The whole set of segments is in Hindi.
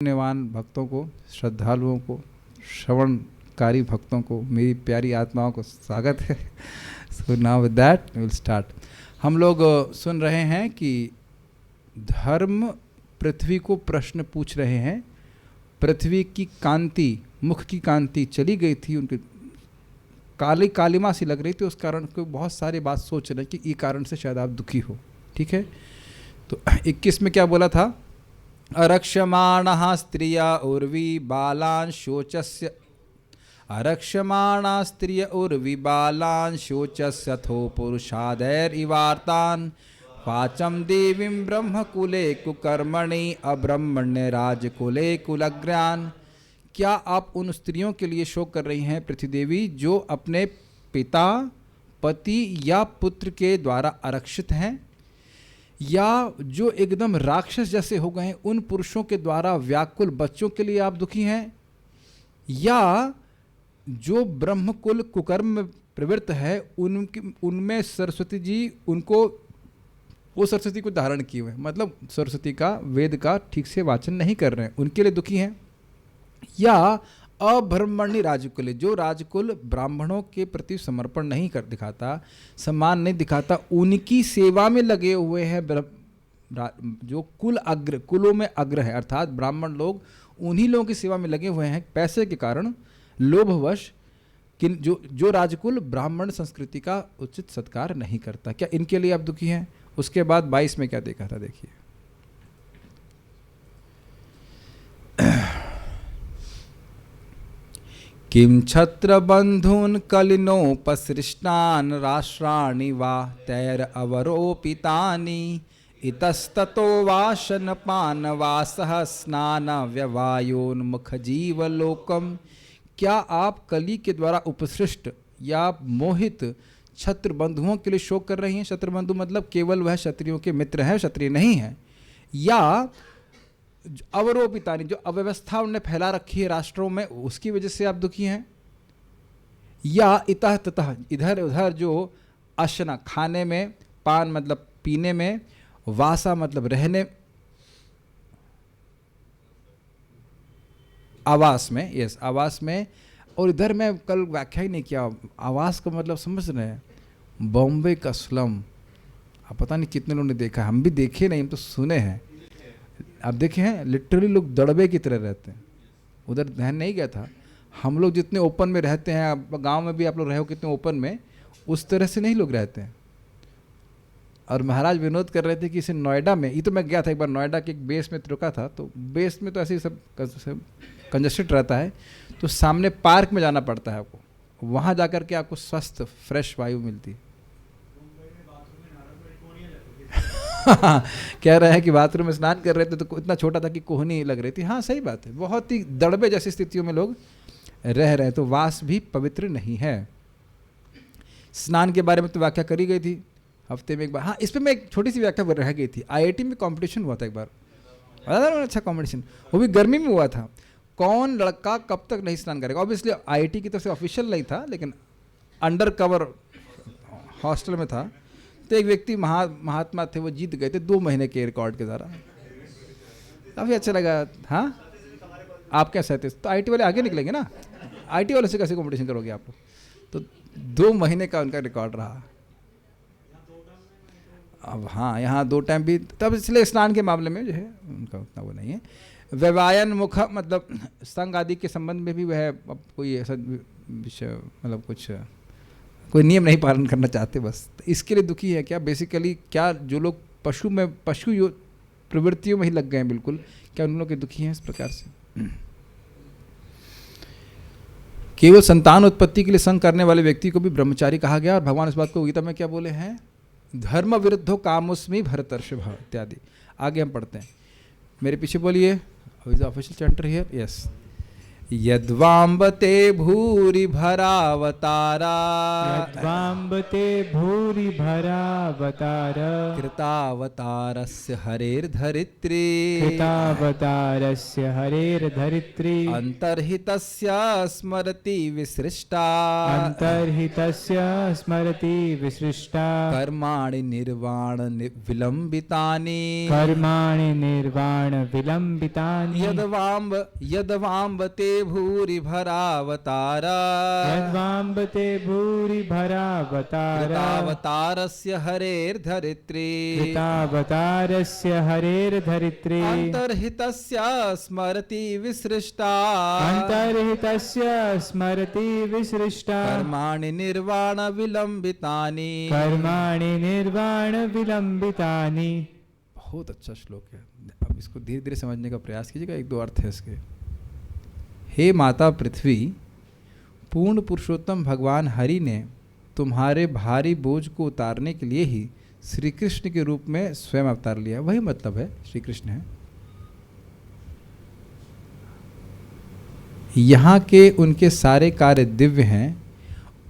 पुण्यवान भक्तों को, श्रद्धालुओं को, श्रवणकारी भक्तों को, मेरी प्यारी आत्माओं को स्वागत है। So now with that will start. हम लोग सुन रहे हैं कि धर्म पृथ्वी को प्रश्न पूछ रहे हैं। पृथ्वी की कांति, मुख की कांति चली गई थी, उनकी काली कालिमा सी लग रही थी। उस कारण को बहुत सारी बात सोच रहे हैं कि ये कारण से शायद आप दुखी हो। ठीक है, तो 21 में क्या बोला था? अरक्षमाणः स्त्रिया उर्वी बालान् शोचस्य, अरक्षमाणा स्त्रिय उर्वी बालान् शोचस्यथो पुरुषादैरिवार्तान् वाचं देवीं ब्रह्मकुले कुकर्मणि अब्रह्मण्य राजकुले कुलग्रान्। क्या आप उन स्त्रियों के लिए शोक कर रही हैं पृथ्वी देवी जो अपने पिता, पति या पुत्र के द्वारा आरक्षित हैं, या जो एकदम राक्षस जैसे हो गए हैं उन पुरुषों के द्वारा व्याकुल बच्चों के लिए आप दुखी हैं, या जो ब्रह्मकुल कुकर्म में प्रवृत्त है उनमें सरस्वती जी उनको, वो सरस्वती को धारण किए हुए, मतलब सरस्वती का वेद का ठीक से वाचन नहीं कर रहे हैं, उनके लिए दुखी हैं, या अब्रह्मण्य राजकुल, जो राजकुल ब्राह्मणों के प्रति समर्पण नहीं कर दिखाता, सम्मान नहीं दिखाता, उनकी सेवा में लगे हुए हैं, जो कुल अग्र, कुलों में अग्र है, अर्थात ब्राह्मण लोग उन्हीं लोगों की सेवा में लगे हुए हैं पैसे के कारण, लोभवश, जो राजकुल ब्राह्मण संस्कृति का उचित सत्कार नहीं करता। क्या इनके लिए आप दुखी हैं? उसके बाद 22 में क्या देखा था, देखिए। किं छत्रबन्धून् कलिनोपसृष्टान् राष्ट्राणि वा तैरवरोपितानि इतस्ततो वाशनपानवासः स्नानव्यवायोन्मुखजीवलोकम्। क्या आप कली के द्वारा उपसृष्ट या मोहित छत्र बंधुओं के लिए शोक कर रही हैं? छत्र बंधु मतलब केवल वह क्षत्रियों के मित्र हैं, क्षत्रिय नहीं हैं, या अवरोपितानी, जो अव्यवस्था उन्हें फैला रखी है राष्ट्रों में, उसकी वजह से आप दुखी हैं, या इतः ततः, इधर उधर जो अशना खाने में, पान मतलब पीने में, वासा मतलब रहने, आवास में, यस आवास में। और इधर मैं कल व्याख्या ही नहीं किया, आवास का मतलब समझ रहे हैं, बॉम्बे का स्लम। अब पता नहीं कितने लोगों ने देखा, हम भी देखे नहीं, हम तो सुने हैं। आप देखे हैं, लिटरली लोग दड़बे की तरह रहते हैं। उधर ध्यान नहीं गया था। हम लोग जितने ओपन में रहते हैं, गांव में भी आप लोग रहे हो कितने ओपन में, उस तरह से नहीं लोग रहते हैं। और महाराज विनोद कर रहे थे कि इसे नोएडा में, ये तो मैं गया था एक बार, नोएडा के एक बेस में रुका था, तो बेस में तो ऐसे ही सब कंजस्टेड रहता है, तो सामने पार्क में जाना पड़ता है आपको, वहाँ जाकर के आपको स्वस्थ फ्रेश वायु मिलती है। कह रहे हैं कि बाथरूम में स्नान कर रहे थे तो इतना छोटा था कि कोहनी लग रही थी। हाँ सही बात है, बहुत ही दड़बे जैसी स्थितियों में लोग रह रहे हैं, तो वास भी पवित्र नहीं है। स्नान के बारे में तो व्याख्या करी गई थी हफ्ते में एक बार। हाँ, इस पर मैं एक छोटी सी व्याख्या रह गई थी। IIT में कंपटीशन हुआ था एक बार, अच्छा कंपटीशन, वो भी गर्मी में हुआ था। कौन लड़का कब तक नहीं स्नान करेगा? ऑब्वियसली IIT की तरफ से ऑफिशियल नहीं था, लेकिन अंडर कवर हॉस्टल में था। तो एक व्यक्ति महात्मा थे, वो जीत गए थे 2 महीने के रिकॉर्ड के द्वारा, काफ़ी अच्छा लगा। हाँ, आप क्या सहते? तो IT वाले आगे निकलेंगे ना, IT वाले से कैसे कंपटीशन करोगे आप लोग? तो 2 महीने का उनका रिकॉर्ड रहा। अब हाँ, यहाँ 2 टाइम भी, तब इसलिए स्नान के मामले में जो है उनका उतना वो नहीं है। व्यवायन मुख मतलब संग आदि के संबंध में भी वह अब कोई ऐसा विषय, मतलब कुछ कोई नियम नहीं पालन करना चाहते, बस इसके लिए दुखी है। क्या बेसिकली, क्या जो लोग पशु प्रवृत्तियों में ही लग गए हैं बिल्कुल, क्या उन लोग के दुखी हैं इस प्रकार से? केवल संतान उत्पत्ति के लिए संग करने वाले व्यक्ति को भी ब्रह्मचारी कहा गया। और भगवान इस बात को गीता में क्या बोले हैं? धर्म विरुद्धो कामोस्मि भरतर्षभ इत्यादि। आगे हम पढ़ते हैं, मेरे पीछे बोलिए, ऑफिशियल चैप्टर हियर, यस। यद्वाम्बते भूरि भरावतारा यद्वाम्बते भूरि भरावतार कृतावतारस्य हरेर्धरित्री कृतावतारस्य हरेर्धरित्री अंतर्हितस्य स्मरति विसृष्टा अंतर्हितस्य स्मरति विसृष्टा कर्माणि निर्वाण विलंबितानि कर्माणि निर्वाण विलंबितानि यद्वाम्बते भूरि भरावतारा यद्वाम्बते भूरि भरावतार कृतावतारस्य हरेर्धरित्री कृतावतारस्य हरेर्धरित्री अंतर्हितस्य स्मरति विसृष्टा अंतर्हितस्य स्मरति विसृष्टा कर्माणि निर्वाण विलंबितानि कर्माणि निर्वाण विलंबितानि। बहुत अच्छा श्लोक है। अब इसको धीरे धीरे समझने का प्रयास कीजिएगा। एक दो अर्थ है इसके। हे माता पृथ्वी, पूर्ण पुरुषोत्तम भगवान हरि ने तुम्हारे भारी बोझ को उतारने के लिए ही श्री कृष्ण के रूप में स्वयं अवतार लिया। वही मतलब है, श्री कृष्ण है। यहाँ के उनके सारे कार्य दिव्य हैं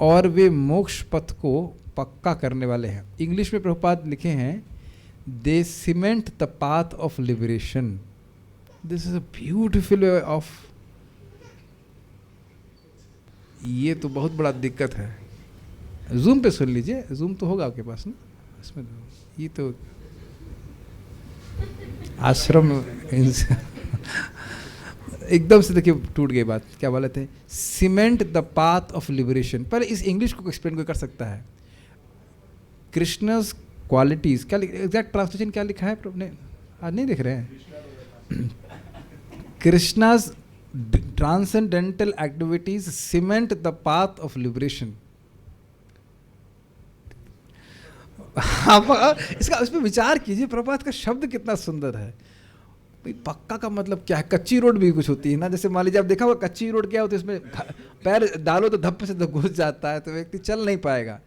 और वे मोक्ष पथ को पक्का करने वाले हैं। इंग्लिश में प्रभुपाद लिखे हैं, they cement the path of liberation. This is a beautiful way of. ये तो बहुत बड़ा दिक्कत है। जूम पे सुन लीजिए, जूम तो होगा आपके पास ना, इसमें ये तो आश्रम एकदम से देखिए टूट गई बात। क्या बोले थे? Cement the path of liberation. पर इस इंग्लिश को एक्सप्लेन कोई कर सकता है? कृष्णस क्वालिटीज, क्या एग्जैक्ट ट्रांसलेशन क्या लिखा है आपने? आज नहीं देख रहे हैं? Krishna's transcendental activities cement the path of liberation. आप इसका उस पर विचार कीजिए, प्रभात का शब्द कितना सुंदर है। भाई पक्का का मतलब क्या है? कच्ची रोड भी कुछ होती है ना। जैसे मान लीजिए आप देखा होगा कच्ची रोड क्या होती है, उसमें पैर डालो तो धप्प से घुस जाता है, तो व्यक्ति चल नहीं पाएगा।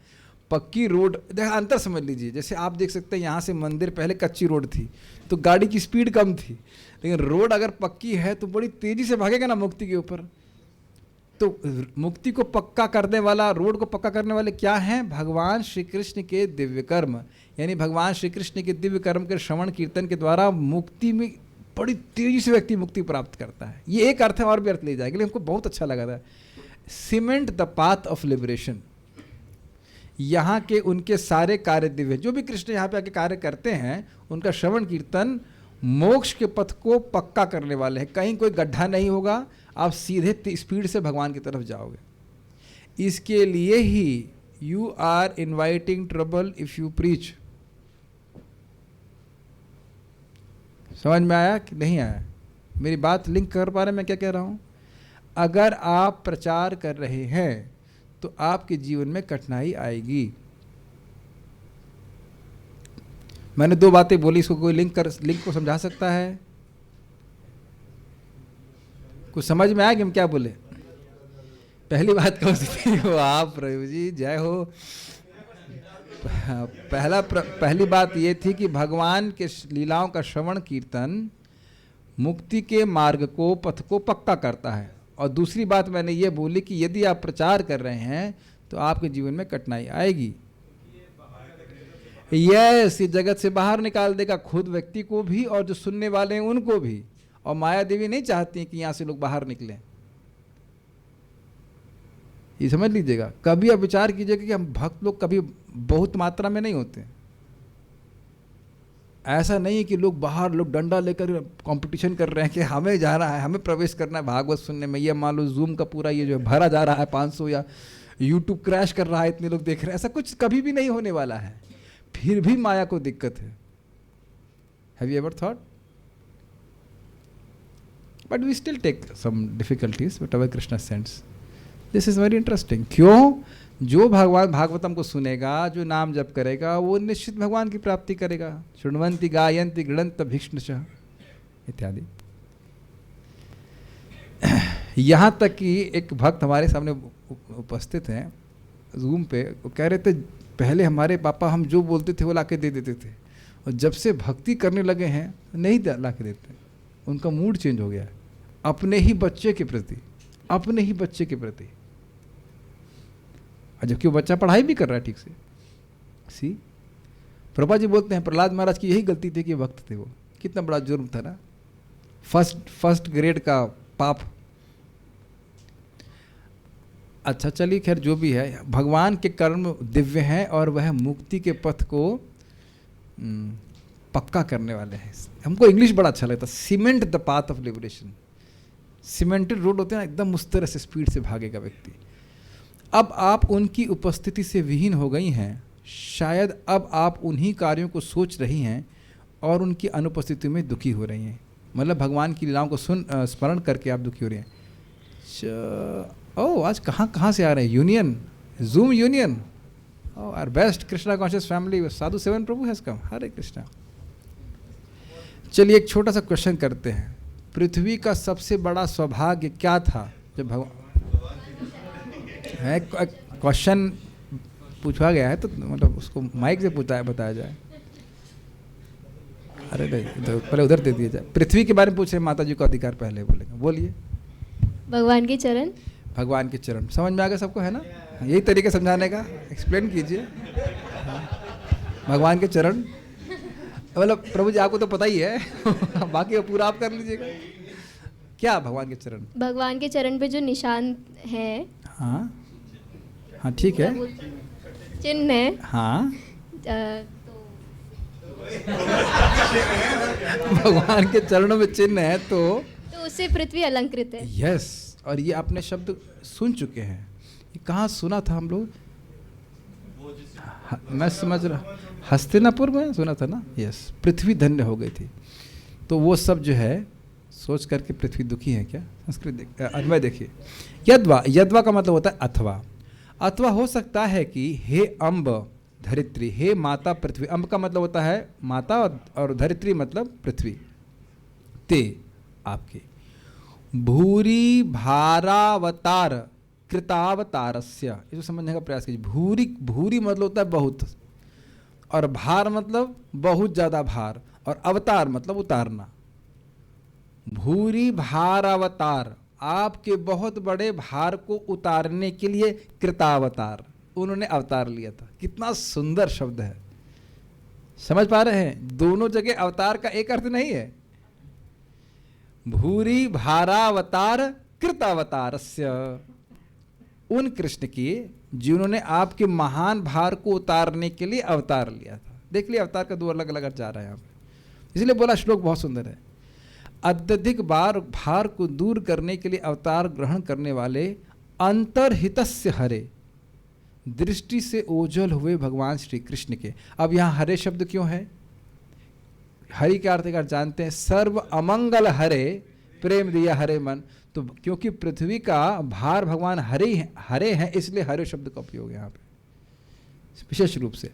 पक्की रोड, देखा अंतर समझ लीजिए। जैसे आप देख सकते हैं यहाँ से मंदिर पहले कच्ची रोड थी तो गाड़ी की स्पीड कम थी, लेकिन रोड अगर पक्की है तो बड़ी तेजी से भागेगा ना मुक्ति के ऊपर। तो मुक्ति को पक्का करने वाला, रोड को पक्का करने वाले क्या हैं? भगवान श्री कृष्ण के दिव्य कर्म। यानी भगवान श्री कृष्ण के दिव्य कर्म के श्रवण कीर्तन के द्वारा मुक्ति में बड़ी तेजी से व्यक्ति मुक्ति प्राप्त करता है। ये एक अर्थ है, और भी अर्थ ले जाएगा, लेकिन हमको बहुत अच्छा लगा था। Cement the path of liberation. यहाँ के उनके सारे कार्य दिव्य, जो भी कृष्ण यहाँ पे आके कार्य करते हैं, उनका श्रवण कीर्तन मोक्ष के पथ को पक्का करने वाले हैं। कहीं कोई गड्ढा नहीं होगा, आप सीधे स्पीड से भगवान की तरफ जाओगे। इसके लिए ही you are inviting trouble if you preach. समझ में आया कि नहीं आया? मेरी बात लिंक कर पा रहे हैं मैं क्या कह रहा हूँ? अगर आप प्रचार कर रहे हैं तो आपके जीवन में कठिनाई आएगी। मैंने दो बातें बोली, इसको कोई लिंक को समझा सकता है? कुछ समझ में आया कि हम क्या बोले? पहली बात कौन सी थी? वो आप प्रभु जी जय हो। पहली बात ये थी कि भगवान के लीलाओं का श्रवण कीर्तन मुक्ति के मार्ग को, पथ को पक्का करता है। और दूसरी बात मैंने ये बोली कि यदि आप प्रचार कर रहे हैं तो आपके जीवन में कठिनाई आएगी। यस, ये जगत से बाहर निकाल देगा, खुद व्यक्ति को भी और जो सुनने वाले हैं उनको भी। और माया देवी नहीं चाहती कि यहाँ से लोग बाहर निकलें। ये समझ लीजिएगा। कभी आप विचार कीजिएगा कि हम भक्त लोग कभी बहुत मात्रा में नहीं होते। ऐसा नहीं है कि लोग बाहर लोग डंडा लेकर कंपटीशन कर रहे हैं कि हमें जाना है, हमें प्रवेश करना है भागवत सुनने में। ये मान लो जूम का पूरा ये जो भरा जा रहा है 500, या यूट्यूब क्रैश कर रहा है, इतने लोग देख रहे हैं। ऐसा कुछ कभी भी नहीं होने वाला है। फिर भी माया को दिक्कत है। Have you ever thought? But we still take some difficulties but our Krishna sends. This is very interesting. क्यों? जो भगवान भागवतम को सुनेगा, जो नाम जप करेगा, वो निश्चित भगवान की प्राप्ति करेगा। शृण्वन्ति गायन्ति गृणन्त भीक्ष्णशः इत्यादि। यहाँ तक कि एक भक्त हमारे सामने उपस्थित हैं जूम पे, वो कह रहे थे पहले हमारे पापा हम जो बोलते थे वो ला के दे देते थे, और जब से भक्ति करने लगे हैं नहीं ला के देते। उनका मूड चेंज हो गया है अपने ही बच्चे के प्रति। अपने ही बच्चे के प्रति, और जबकि वो बच्चा पढ़ाई भी कर रहा है ठीक से। सी प्रभुपाद जी बोलते हैं प्रहलाद महाराज की यही गलती थी कि भक्त थे वो, कितना बड़ा जुर्म था ना, फर्स्ट ग्रेड का पाप। अच्छा चलिए खैर जो भी है, भगवान के कर्म दिव्य हैं और वह मुक्ति के पथ को पक्का करने वाले हैं। हमको इंग्लिश बड़ा अच्छा लगता है, cement the path of liberation. Cemented road होते हैं ना, एकदम उस तरह से स्पीड से भागेगा व्यक्ति। अब आप उनकी उपस्थिति से विहीन हो गई हैं, शायद अब आप उन्हीं कार्यों को सोच रही हैं और उनकी अनुपस्थिति में दुखी हो रही हैं। मतलब भगवान की लीलाओं को स्मरण करके आप दुखी हो रही हैं। ओह आज कहाँ से आ रहे हैं, union, zoom union, our best Krishna conscious family Sadhu Sevan Prabhu has come, Hare Krishna. चलिए एक छोटा सा क्वेश्चन करते हैं, पृथ्वी का सबसे बड़ा सौभाग्य क्या था जब भगवान है, क्वेश्चन पूछा गया है तो मतलब उसको माइक से पूछा है, बताया जाए। अरे नहीं तो पहले उधर दे दिया जाए। पृथ्वी के बारे में पूछ रहे, माता जी को अधिकार पहले बोलेंगे, बोलिए। भगवान के चरण। भगवान के चरण, समझ में आ गया सबको, है ना? यही तरीके समझाने का, एक्सप्लेन कीजिए। भगवान के चरण मतलब प्रभु जी आपको तो पता ही है बाकी पूरा आप कर लीजिएगा। क्या भगवान के चरण? भगवान के चरण पे जो निशान है, हाँ हाँ ठीक है, चिन्ह है, हाँ भगवान के चरणों में चिन्ह है तो उससे पृथ्वी अलंकृत है। यस, और ये आपने शब्द सुन चुके हैं, ये कहाँ सुना था हम लोग? मैं समझ रहा, हस्तिनापुर में सुना था ना। यस, पृथ्वी धन्य हो गई थी। तो वो सब जो है सोच करके पृथ्वी दुखी है क्या? संस्कृत अन्वय देखिए, यद्वा, यद्वा का मतलब होता है अथवा। अथवा हो सकता है कि हे अम्ब धरित्री, हे माता पृथ्वी। अम्ब का मतलब होता है माता और धरित्री मतलब पृथ्वी। ते आपके भूरी भारावतार कृतावतारस्य, इसको समझने का प्रयास कीजिए। भूरी, भूरी मतलब होता है बहुत, और भार मतलब बहुत ज़्यादा भार, और अवतार मतलब उतारना। भूरी भारावतार, आपके बहुत बड़े भार को उतारने के लिए कृतावतार, उन्होंने अवतार लिया था। कितना सुंदर शब्द है, समझ पा रहे हैं? दोनों जगह अवतार का एक अर्थ नहीं है। भूरी भारावतार कृतावतारस्य, उन कृष्ण की जिन्होंने आपके महान भार को उतारने के लिए अवतार लिया था। देख लिया, अवतार का दो अलग अलग अर्थ जा रहा है यहाँ पे, इसलिए बोला श्लोक बहुत सुंदर है। अत्यधिक भार को दूर करने के लिए अवतार ग्रहण करने वाले अंतर्हितस्य हरे, दृष्टि से ओझल हुए भगवान श्री कृष्ण के। अब यहाँ हरे शब्द क्यों है? हरि के अर्थ अगर जानते हैं, सर्व अमंगल हरे प्रेम दिया हरे मन, तो क्योंकि पृथ्वी का भार भगवान हरे हैं, इसलिए हरे शब्द का उपयोग यहाँ पे विशेष रूप से।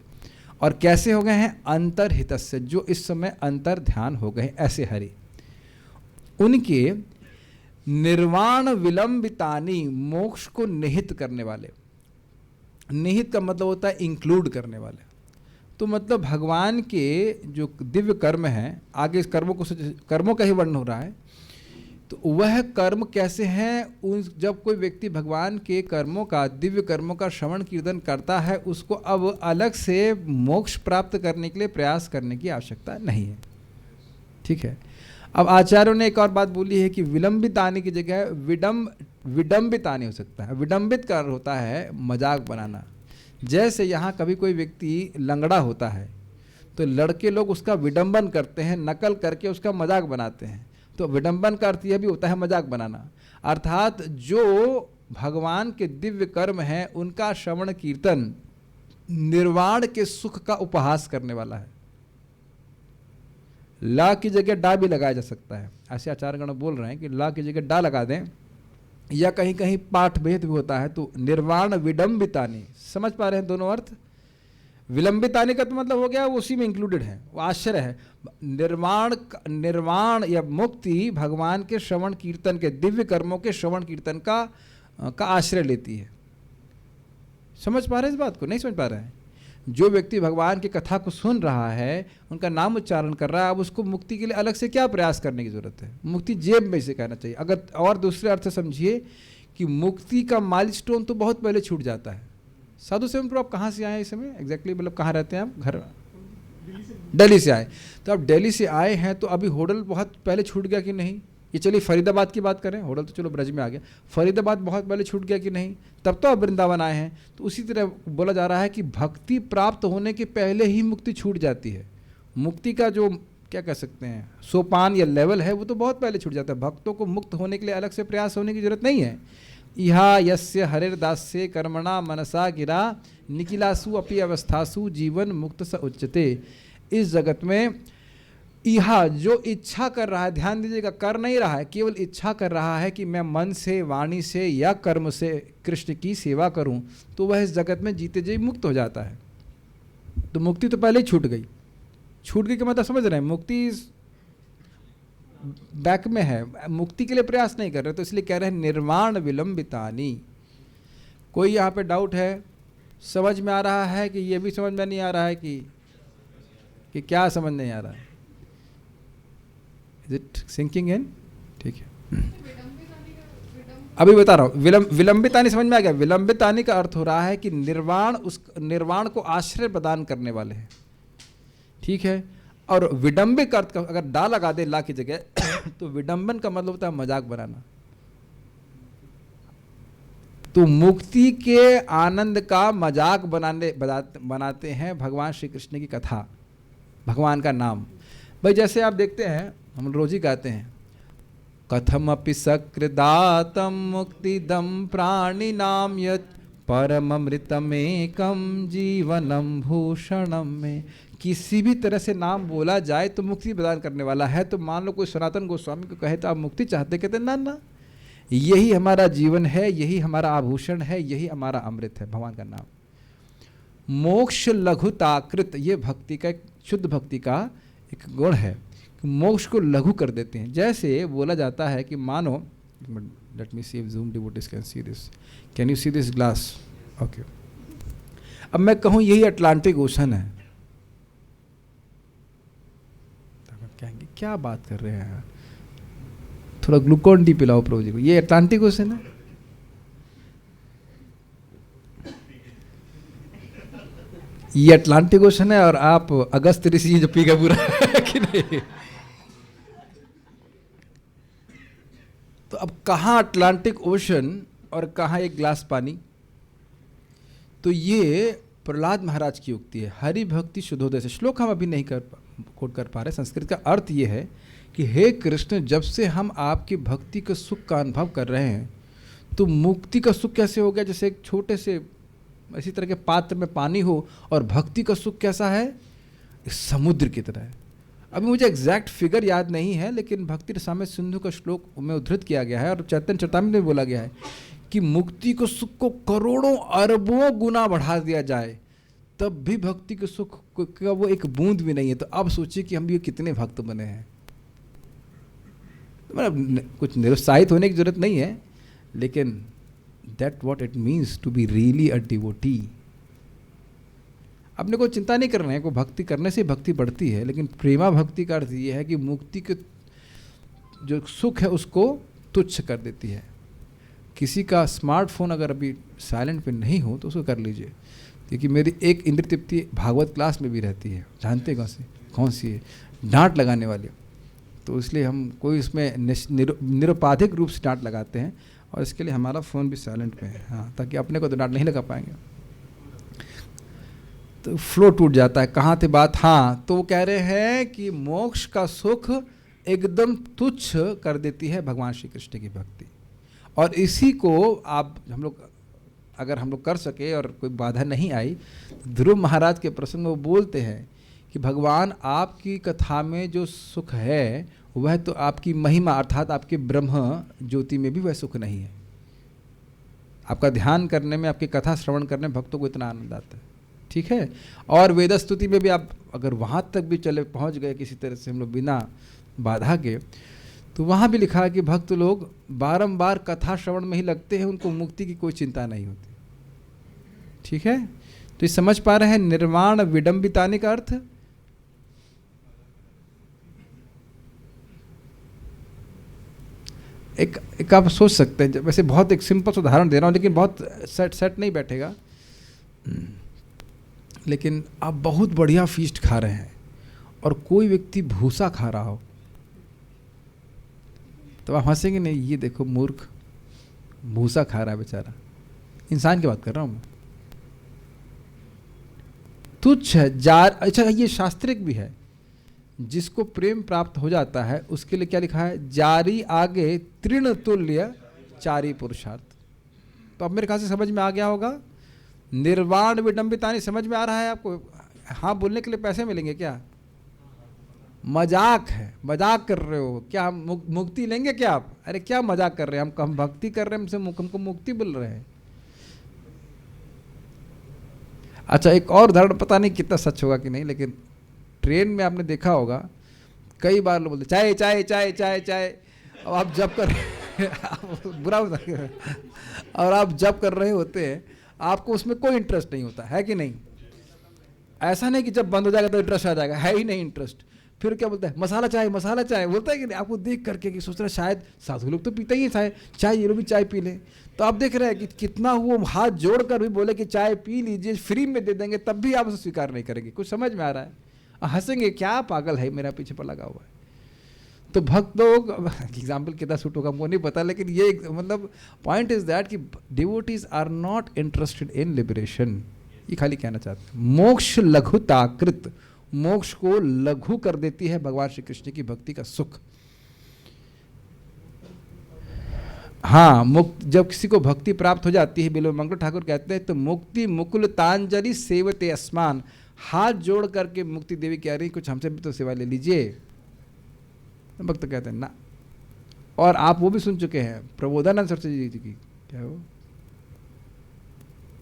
और कैसे हो गए हैं? अंतर्हितस्य, जो इस समय अंतर ध्यान हो गए ऐसे हरि। उनके निर्वाण विलंबितानी, मोक्ष को निहित करने वाले। निहित का मतलब होता है इंक्लूड करने वाले। तो मतलब भगवान के जो दिव्य कर्म हैं, आगे इस कर्मों का ही वर्णन हो रहा है, तो वह कर्म कैसे हैं? जब कोई व्यक्ति भगवान के कर्मों का, दिव्य कर्मों का श्रवण कीर्तन करता है, उसको अब अलग से मोक्ष प्राप्त करने के लिए प्रयास करने की आवश्यकता नहीं है। ठीक है। अब आचार्यों ने एक और बात बोली है कि विलंबित आने की जगह विडंबित आने हो सकता है। विडंबित का होता है मजाक बनाना। जैसे यहाँ कभी कोई व्यक्ति लंगड़ा होता है तो लड़के लोग उसका विडंबन करते हैं, नकल करके उसका मजाक बनाते हैं। तो विडंबन का अर्थ यह भी होता है मजाक बनाना। अर्थात जो भगवान के दिव्य कर्म हैं उनका श्रवण कीर्तन निर्वाण के सुख का उपहास करने वाला है। ला की जगह डा भी लगाया जा सकता है। ऐसे आचार्यगण बोल रहे हैं कि ला की जगह डा लगा दें, या कहीं कहीं पाठ भेद भी होता है तो निर्वाण विडंबितानी। समझ पा रहे हैं दोनों अर्थ? विलंबितानी का तो मतलब हो गया वो उसी में इंक्लूडेड है, वो आश्रय है। निर्वाण या मुक्ति भगवान के श्रवण कीर्तन के, दिव्य कर्मों के श्रवण कीर्तन का आश्रय लेती है। समझ पा रहे हैं इस बात को? नहीं समझ पा रहे हैं? जो व्यक्ति भगवान की कथा को सुन रहा है, उनका नाम उच्चारण कर रहा है, अब उसको मुक्ति के लिए अलग से क्या प्रयास करने की जरूरत है? मुक्ति जेब में से कहना चाहिए। अगर और दूसरे अर्थ से समझिए कि मुक्ति का माइलस्टोन तो बहुत पहले छूट जाता है। साधु सेवन प्रभु आप कहाँ से आए हैं इस समय एग्जैक्टली, मतलब कहाँ रहते हैं आप? घर दिल्ली से आए। तो आप दिल्ली से आए हैं तो अभी होटल बहुत पहले छूट गया कि नहीं? ये चलिए फरीदाबाद की बात करें, होटल तो चलो ब्रज में आ गया, फरीदाबाद बहुत पहले छूट गया कि नहीं? तब तो आप वृंदावन आए हैं। तो उसी तरह बोला जा रहा है कि भक्ति प्राप्त होने के पहले ही मुक्ति छूट जाती है। मुक्ति का जो क्या कह सकते हैं सोपान या लेवल है वो तो बहुत पहले छूट जाता है। भक्तों को मुक्त होने के लिए अलग से प्रयास होने की जरूरत नहीं है। इहा यस्य हरिर्दास्य कर्मणा मनसा गिरा निखिलासु अपि अवस्थासु जीवन मुक्त स उच्यते। इस जगत में इहा जो इच्छा कर रहा है, ध्यान दीजिएगा, कर नहीं रहा है, केवल इच्छा कर रहा है कि मैं मन से, वाणी से या कर्म से कृष्ण की सेवा करूं, तो वह इस जगत में जीते जी मुक्त हो जाता है। तो मुक्ति तो पहले ही छूट गई। छूट गई का मतलब समझ रहे हैं, मुक्ति बैक में है, मुक्ति के लिए प्रयास नहीं कर रहे, तो इसलिए कह रहे हैं निर्वाण विलंबितानी। कोई यहाँ पे डाउट है? समझ में आ रहा है कि ये भी समझ में नहीं आ रहा है कि क्या समझ नहीं आ रहा है? Is it sinking in? ठीक है, अभी बता रहा हूँ। विलंबितानी समझ में आ गया? विलंबितानी का अर्थ हो रहा है कि निर्वाण, उस निर्वाण को आश्रय प्रदान करने वाले हैं, ठीक है। और विडंबिक अर्थ का अगर डा लगा दे ला की जगह तो विडंबन का मतलब होता है मजाक बनाना। तो मुक्ति के आनंद का मजाक बनाते हैं भगवान श्री कृष्ण की कथा, भगवान का नाम। भाई जैसे आप देखते हैं, हम रोज ही गाते हैं, कथमपि सकृदातम मुक्तिदम प्राणिनाम यत् परममृतमेकम जीवनम भूषणम में। किसी भी तरह से नाम बोला जाए तो मुक्ति प्रदान करने वाला है। तो मान लो कोई सनातन गोस्वामी को कहे तो आप मुक्ति चाहते? कहते ना ना, यही हमारा जीवन है, यही हमारा आभूषण है, यही हमारा अमृत है, भगवान का नाम। मोक्ष लघुताकृत, ये भक्ति का, शुद्ध भक्ति का एक गुण है, मोक्ष को लघु कर देते हैं। जैसे बोला जाता है कि मानो, let me see if zoom devotees can see this, can you see this glass? Okay, अब मैं कहूँ यही अटलांटिक ओशन है, कहेंगे क्या बात कर रहे हैं, थोड़ा ग्लूकोन डी पिलाओ प्रभु जी को, ये अटलांटिक ओशन है। ये अटलांटिक ओशन है और आप अगस्त ऋषि जो पी गए पूरा कि नहीं? तो अब कहाँ अटलांटिक ओशन और कहाँ एक गिलास पानी? तो ये प्रहलाद महाराज की उक्ति है, हरि भक्ति शुद्धोदय से। श्लोक हम अभी नहीं कोट कर पा रहे। संस्कृत का अर्थ ये है कि हे कृष्ण, जब से हम आपकी भक्ति के सुख का अनुभव कर रहे हैं तो मुक्ति का सुख कैसे हो गया? जैसे एक छोटे से इसी तरह के पात्र में पानी हो, और भक्ति का सुख कैसा है? समुद्र की तरह है। अभी मुझे एग्जैक्ट फिगर याद नहीं है, लेकिन भक्ति रसामृत सिंधु का श्लोक में उद्धृत किया गया है और चैतन्य चरितामृत में बोला गया है कि मुक्ति को सुख को करोड़ों अरबों गुना बढ़ा दिया जाए तब भी भक्ति के सुख का वो एक बूंद भी नहीं है। तो अब सोचिए कि हम भी कितने भक्त बने हैं। मतलब कुछ निरुत्साहित होने की जरूरत नहीं है, लेकिन that what it means to be really a devotee. अपने को चिंता नहीं करना है, को भक्ति करने से भक्ति बढ़ती है, लेकिन प्रेमा भक्ति का अर्थ ये है कि मुक्ति के जो सुख है उसको तुच्छ कर देती है। किसी का स्मार्टफोन अगर अभी साइलेंट पे नहीं हो तो उसको कर लीजिए, क्योंकि मेरी एक इंद्र तृप्ति भागवत क्लास में भी रहती है, जानते हैं कौन सी है? डांट लगाने वाली। तो इसलिए हम कोई उसमें निरुपाधिक रूप से डांट लगाते हैं, और इसके लिए हमारा फ़ोन भी साइलेंट पे है, हाँ, ताकि अपने को तो डांट नहीं लगा पाएंगे। तो फ्लो टूट जाता है। कहाँ थे बात? हाँ, तो वो कह रहे हैं कि मोक्ष का सुख एकदम तुच्छ कर देती है भगवान श्री कृष्ण की भक्ति। और इसी को आप हम लोग कर सके और कोई बाधा नहीं आई, ध्रुव महाराज के प्रसंग में वो बोलते हैं कि भगवान आपकी कथा में जो सुख है वह तो आपकी महिमा अर्थात आपके ब्रह्म ज्योति में भी वह सुख नहीं है। आपका ध्यान करने में, आपकी कथा श्रवण करने में भक्तों को इतना आनंद आता है, ठीक है। और वेद स्तुति में भी आप अगर वहाँ तक भी चले पहुँच गए किसी तरह से हम लोग बिना बाधा के, तो वहाँ भी लिखा है कि भक्त लोग बारंबार कथा श्रवण में ही लगते हैं, उनको मुक्ति की कोई चिंता नहीं होती, ठीक है। तो ये समझ पा रहे हैं निर्वाण विडंबिताने का अर्थ? एक आप सोच सकते हैं, वैसे बहुत एक सिंपल सा उदाहरण दे रहा हूँ लेकिन बहुत सेट नहीं बैठेगा। लेकिन आप बहुत बढ़िया फीस्ट खा रहे हैं और कोई व्यक्ति भूसा खा रहा हो तो आप हंसेंगे नहीं, ये देखो मूर्ख भूसा खा रहा है बेचारा। इंसान की बात कर रहा हूँ मैं। तुच्छ है जार। अच्छा, ये शास्त्रिक भी है, जिसको प्रेम प्राप्त हो जाता है उसके लिए क्या लिखा है, जारी आगे तृण तुल्य चारी पुरुषार्थ। तो अब मेरे ख्याल से समझ में आ गया होगा। निर्वाण विडंबितानी समझ में आ रहा है आपको? हाँ बोलने के लिए पैसे मिलेंगे क्या? मजाक है, मजाक कर रहे हो क्या? हम मुक्ति लेंगे क्या आप? अरे क्या मजाक कर रहे हैं? हम भक्ति कर रहे हैं, हमको मुक्ति बोल रहे हैं। अच्छा, एक और उदाहरण, पता नहीं कितना सच होगा कि नहीं, लेकिन ट्रेन में आपने देखा होगा कई बार लोग बोलते चाय चाय चाय चाय चाय। अब आप जब कर बुरा और आप जब कर रहे होते हैं आपको उसमें कोई इंटरेस्ट नहीं होता है कि नहीं? ऐसा नहीं कि जब बंद हो जाएगा तो इंटरेस्ट आ जाएगा, है ही नहीं इंटरेस्ट। फिर क्या बोलता है, मसाला चाय बोलता है कि नहीं? आपको देख करके कि सोच रहा है शायद साधु लोग तो पीते ही हैं चाय, ये लोग भी चाय पी लें। तो आप देख रहे हैं कि कितना वो हाथ जोड़कर भी बोले कि चाय पी लीजिए, फ्री में दे देंगे, तब भी आप उसे स्वीकार नहीं करेंगे। कुछ समझ में आ रहा है? हंसेंगे, क्या पागल है मेरा पीछे पर लगा हुआ है। तो भक्त लोग, एग्जाम्पल कितना सूट होगा हमको नहीं पता, लेकिन ये मतलब पॉइंट इज दैट कि devotees are not interested in liberation. ये खाली कहना चाहते हैं। मोक्ष लघुताकृत, मोक्ष को लघु कर देती है भगवान श्री कृष्ण की भक्ति का सुख। हाँ, मुक्त जब किसी को भक्ति प्राप्त हो जाती है, बिल्व मंगल ठाकुर कहते हैं, तो मुक्ति मुकुल तांजलि सेवते अस्मान। हाथ जोड़ करके मुक्ति देवी कह रही कुछ हमसे भी तो सेवा ले लीजिए। भक्त कहते हैं ना। और आप वो भी सुन चुके हैं प्रबोधानंद सरस्वती जी की, क्या वो,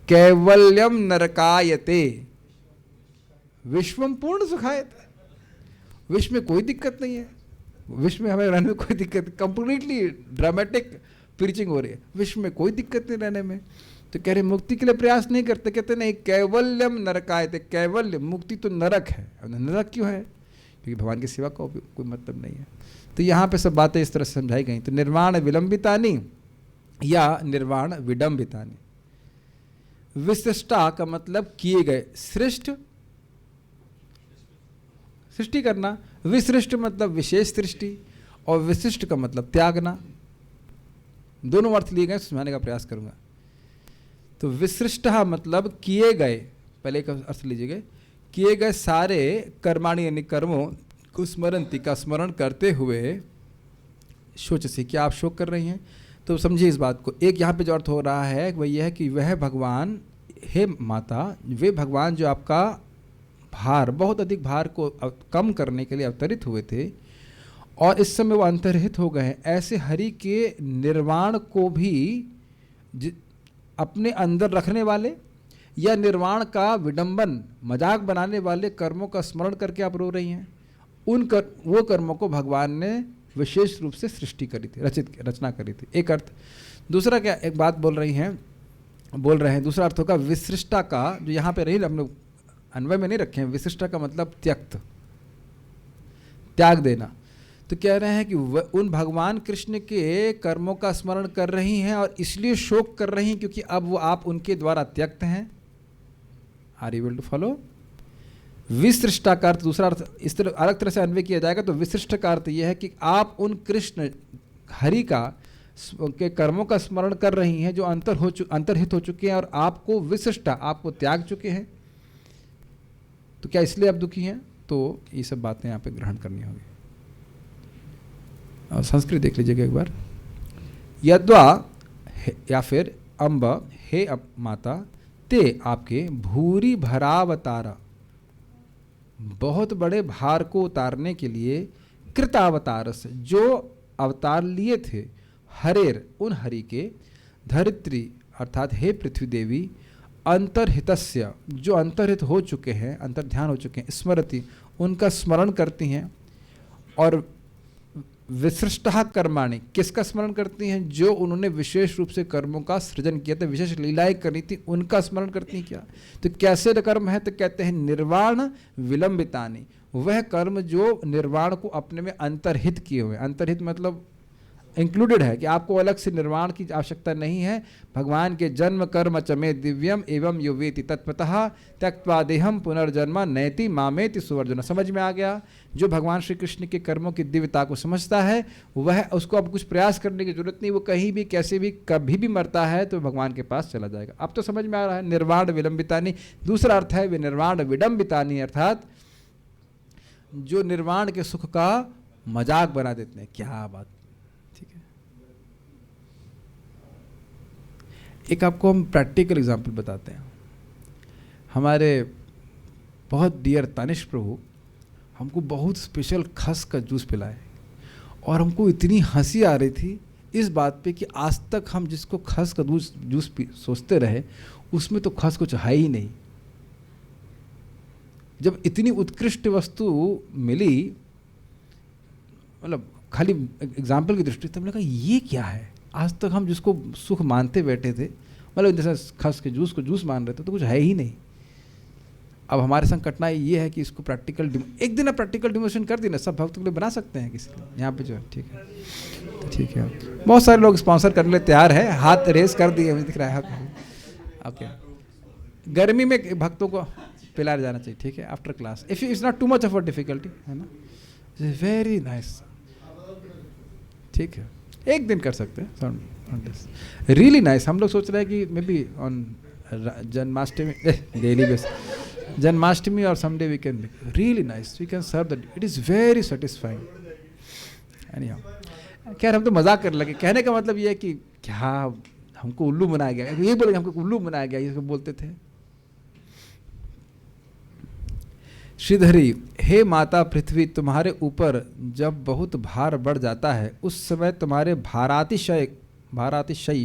कैवल्यम नरकायते विश्वम पूर्ण सुखायते। विश्व में कोई दिक्कत नहीं है, विश्व में हमें रहने में कोई दिक्कत, कंप्लीटली ड्रामेटिक प्रीचिंग हो रही है, विश्व में कोई दिक्कत नहीं रहने में। तो कह रहे मुक्ति के लिए प्रयास नहीं करते, कहते नहीं कैवल्यम नरकायते। कैवल्य मुक्ति तो नरक है। नरक क्यों है? क्योंकि भगवान की सेवा का कोई मतलब नहीं है। तो यहाँ पे सब बातें इस तरह से समझाई गई। तो निर्वाण विलंबितानी या निर्वाण विडंबितानी। विशिष्टा का मतलब किए गए, सृष्टि करना। विसृष्ट मतलब विशेष सृष्टि, और विशिष्ट का मतलब त्यागना। दोनों अर्थ लिए गए, समझाने का प्रयास करूंगा। तो विसृष्ट मतलब किए गए, पहले का अर्थ लीजिएगा, किए गए सारे कर्माणि यानी कर्मों को स्मरणती का स्मरण करते हुए शोच से। क्या आप शोक कर रही हैं? तो समझिए इस बात को। एक यहाँ पे जो अर्थ हो रहा है वह यह है कि वह भगवान, हे माता, वे भगवान जो आपका भार, बहुत अधिक भार को कम करने के लिए अवतरित हुए थे और इस समय वो अंतर्हित हो गए हैं, ऐसे हरि के निर्वाण को भी अपने अंदर रखने वाले या निर्वाण का विडंबन, मजाक बनाने वाले कर्मों का स्मरण करके आप रो रही हैं। वो कर्मों को भगवान ने विशेष रूप से सृष्टि करी थी, रचना करी थी। एक अर्थ। दूसरा क्या एक बात बोल रहे हैं, दूसरा अर्थ होगा विशिष्टा का, जो यहाँ पे रही, हम लोग अन्वय में नहीं रखे हैं। विशिष्टा का मतलब त्याग देना। तो कह रहे हैं कि उन भगवान कृष्ण के कर्मों का स्मरण कर रही हैं और इसलिए शोक कर रही हैं क्योंकि अब वो आप उनके द्वारा त्यक्त हैं। Are you able to follow? विशिष्टा का अर्थ, दूसरा अर्थ इस तरह अलग तरह से अन्वय किया जाएगा। तो विशिष्ट का अर्थ यह है कि आप उन कृष्ण हरि के कर्मों का स्मरण कर रही हैं जो अंतर्हित हो चुके हैं और आपको विशिष्टा, आपको त्याग चुके हैं। तो क्या इसलिए आप दुखी हैं? तो ये सब बातें यहाँ पे ग्रहण करनी होगी। और संस्कृत देख लीजिएगा एक बार। यद्वा या फिर अम्ब, हे माता, ते आपके भूरी भरावतारा, बहुत बड़े भार को उतारने के लिए कृतावतारस, जो अवतार लिए थे, हरेर उन हरि के, धरित्री अर्थात हे पृथ्वी देवी, अंतर्हितस्य जो अंतर्हित हो चुके हैं, अंतर्ध्यान हो चुके हैं, स्मृति उनका स्मरण करती हैं। और विशिष्टा कर्माणि किसका स्मरण करती हैं? जो उन्होंने विशेष रूप से कर्मों का सृजन किया था, विशेष लीलाएं करी थी, उनका स्मरण करती हैं। क्या? तो कैसे कर्म है? तो कहते हैं निर्वाण विलंबितानि, वह कर्म जो निर्वाण को अपने में अंतर्हित किए हुए। अंतर्हित मतलब इंक्लूडेड है कि आपको अलग से निर्वाण की आवश्यकता नहीं है। भगवान के जन्म कर्म चमे दिव्यम एवं यो वेति तत्पतः त्यक्त्वा देहम पुनर्जन्म नैति मामेति सुवर्जुन। समझ में आ गया? जो भगवान श्री कृष्ण के कर्मों की दिव्यता को समझता है वह, उसको अब कुछ प्रयास करने की जरूरत नहीं, वो कहीं भी कैसे भी कभी भी मरता है तो भगवान के पास चला जाएगा। अब तो समझ में आ रहा है। निर्वाण विलंबितानी, दूसरा अर्थ है निर्वाण विडंबितानी, अर्थात जो निर्वाण के सुख का मजाक बना देते हैं। क्या बात, ठीक है। एक आपको हम प्रैक्टिकल एग्जांपल बताते हैं। हमारे बहुत डियर तानिश प्रभु हमको बहुत स्पेशल खस का जूस पिलाए और हमको इतनी हंसी आ रही थी इस बात पे कि आज तक हम जिसको खस का जूस सोचते रहे उसमें तो खस कुछ है ही नहीं। जब इतनी उत्कृष्ट वस्तु मिली, मतलब खाली एग्जाम्पल की दृष्टि से हमने कहा ये क्या है, आज तक हम जिसको सुख मानते बैठे थे, मतलब जैसे खस के जूस को जूस मान रहे थे, तो कुछ है ही नहीं। अब हमारे संग कठिनाई ये है कि इसको प्रैक्टिकल एक दिन प्रैक्टिकल डिमोशन कर दी ना, सब भक्तों के लिए बना सकते हैं किसी लिए यहाँ पे जो है। ठीक है, ठीक है। बहुत सारे लोग स्पॉन्सर करने के लिए तैयार है, हाथ रेस कर दिए मुझे दिख रहा है। ओके, गर्मी में भक्तों को पिलाया जाना चाहिए। ठीक है, after class, if it's not too much of a difficulty, है ना, वेरी नाइस। ठीक है, एक दिन कर सकते हैं, रियली नाइस। हम लोग सोच रहे हैं कि maybe on Janmashtami, daily base Janmashtami और someday we can really nice, we can serve that, it is very satisfying. Anyhow, खैर हम तो मजाक कर लगे। कहने का मतलब ये है कि क्या हमको उल्लू बनाया गया, ये बोले हमको उल्लू बनाया गया, ये बोलते थे। श्रीधरी, हे माता पृथ्वी, तुम्हारे ऊपर जब बहुत भार बढ़ जाता है उस समय तुम्हारे भारातिशय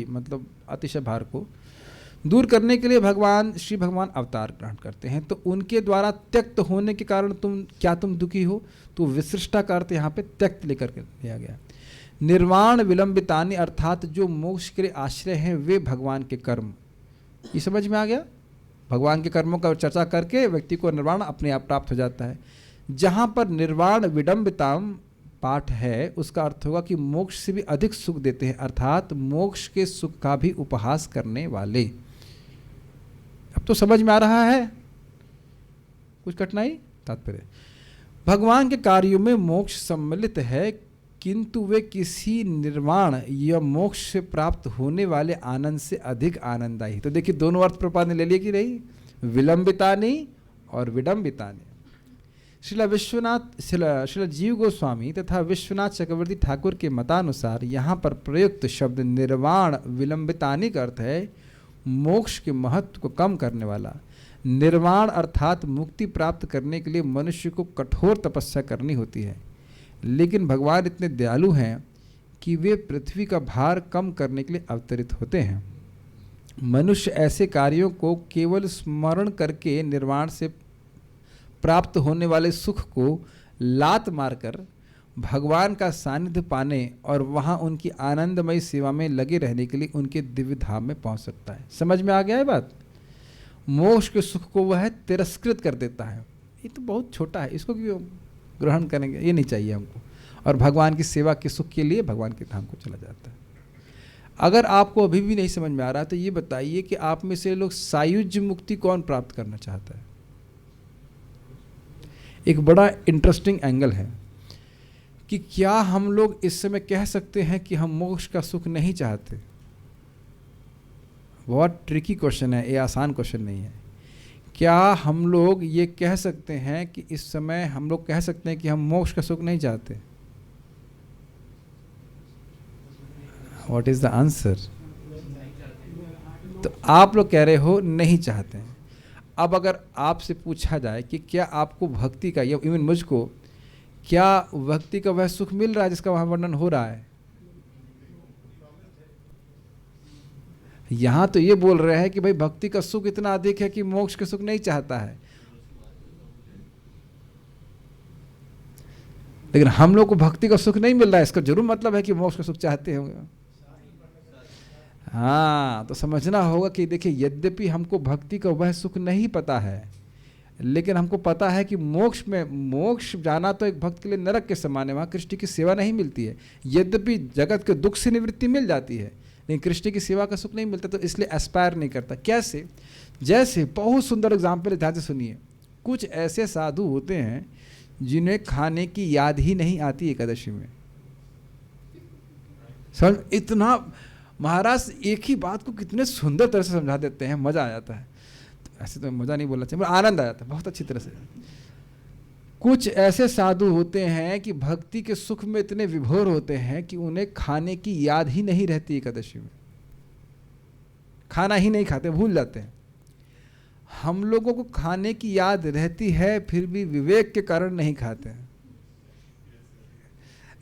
मतलब अतिशय भार को दूर करने के लिए श्री भगवान अवतार ग्रहण करते हैं। तो उनके द्वारा त्यक्त होने के कारण तुम दुखी हो? तो विशिष्टा का अर्थ यहाँ पे त्यक्त लेकर के लिया गया। निर्वाण विलंबितानि, अर्थात जो मोक्ष के लिए आश्रय हैं वे भगवान के कर्म। ये समझ में आ गया? भगवान के कर्मों का चर्चा करके व्यक्ति को निर्वाण अपने आप प्राप्त हो जाता है। जहाँ पर निर्वाण विडंबिताम पाठ है उसका अर्थ होगा कि मोक्ष से भी अधिक सुख देते हैं, अर्थात मोक्ष के सुख का भी उपहास करने वाले। अब तो समझ में आ रहा है? कुछ कठिनाई? तात्पर्य, भगवान के कार्यों में मोक्ष सम्मिलित है, किंतु वे किसी निर्वाण या मोक्ष से प्राप्त होने वाले आनंद से अधिक आनंददायी। तो देखिए दोनों अर्थ प्रपात ने ले लिए कि नहीं, विलंबितानि और विडंबितानि। श्रील जीव गोस्वामी तथा विश्वनाथ चक्रवर्ती ठाकुर के मतानुसार यहाँ पर प्रयुक्त शब्द निर्वाण विलंबितानि का अर्थ है मोक्ष के महत्व को कम करने वाला। निर्वाण अर्थात मुक्ति प्राप्त करने के लिए मनुष्य को कठोर तपस्या करनी होती है, लेकिन भगवान इतने दयालु हैं कि वे पृथ्वी का भार कम करने के लिए अवतरित होते हैं। मनुष्य ऐसे कार्यों को केवल स्मरण करके निर्वाण से प्राप्त होने वाले सुख को लात मारकर भगवान का सानिध्य पाने और वहाँ उनकी आनंदमयी सेवा में लगे रहने के लिए उनके दिव्य धाम में पहुँच सकता है। समझ में आ गया है बात? मोक्ष के सुख को वह तिरस्कृत कर देता है। ये तो बहुत छोटा है, इसको क्यों ग्रहण करेंगे, ये नहीं चाहिए हमको। और भगवान की सेवा के सुख के लिए भगवान के धाम को चला जाता है। अगर आपको अभी भी नहीं समझ में आ रहा तो ये बताइए कि आप में से लोग सायुज्य मुक्ति कौन प्राप्त करना चाहता है? एक बड़ा इंटरेस्टिंग एंगल है कि क्या हम लोग इस समय कह सकते हैं कि हम मोक्ष का सुख नहीं चाहते? बहुत ट्रिकी क्वेश्चन है, ये आसान क्वेश्चन नहीं है। क्या हम लोग ये कह सकते हैं कि इस समय हम लोग कह सकते हैं कि हम मोक्ष का सुख नहीं चाहते? What is the answer? तो आप लोग कह रहे हो नहीं चाहते हैं। अब अगर आपसे पूछा जाए कि क्या आपको भक्ति का या इवन मुझको क्या भक्ति का वह सुख मिल रहा है जिसका वहां वर्णन हो रहा है? यहां तो ये बोल रहे हैं कि भाई भक्ति का सुख इतना अधिक है कि मोक्ष का सुख नहीं चाहता है, लेकिन हम लोग को भक्ति का सुख नहीं मिल रहा है, इसका जरूर मतलब है कि मोक्ष का सुख चाहते होंगे। हाँ, तो समझना होगा कि देखिए यद्यपि हमको भक्ति का वह सुख नहीं पता है, लेकिन हमको पता है कि मोक्ष जाना तो एक भक्त के लिए नरक के समान है, वहाँ कृष्ण की सेवा नहीं मिलती है। यद्यपि जगत के दुख से निवृत्ति मिल जाती है, लेकिन कृष्ण की सेवा का सुख नहीं मिलता, तो इसलिए एस्पायर नहीं करता। कैसे? जैसे बहुत सुंदर एग्जाम्पल, ध्यान से सुनिए। कुछ ऐसे साधु होते हैं जिन्हें खाने की याद ही नहीं आती एकादशी में। समझ? इतना महाराज एक ही बात को कितने सुंदर तरह से समझा देते हैं, मजा आ जाता है। तो ऐसे तो मजा नहीं बोलना चाहिए, पर आनंद आ जाता है बहुत अच्छी तरह से। कुछ ऐसे साधु होते हैं कि भक्ति के सुख में इतने विभोर होते हैं कि उन्हें खाने की याद ही नहीं रहती एकादशी में, खाना ही नहीं खाते, भूल जाते हैं। हम लोगों को खाने की याद रहती है, फिर भी विवेक के कारण नहीं खाते हैं।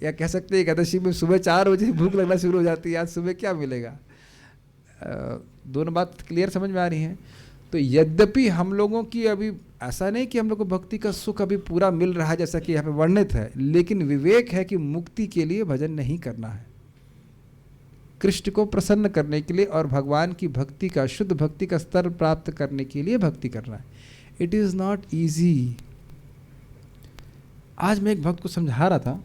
या कह सकते हैं एकादशी में सुबह 4 बजे भूख लगना शुरू हो जाती है, आज सुबह क्या मिलेगा। दोनों बात क्लियर समझ में आ रही हैं। तो यद्यपि हम लोगों की अभी ऐसा नहीं कि हम लोग को भक्ति का सुख अभी पूरा मिल रहा है जैसा कि यहाँ पे वर्णित है, लेकिन विवेक है कि मुक्ति के लिए भजन नहीं करना है, कृष्ण को प्रसन्न करने के लिए और भगवान की भक्ति का, शुद्ध भक्ति का स्तर प्राप्त करने के लिए भक्ति करना है। It is not easy. आज मैं एक भक्त को समझा रहा था,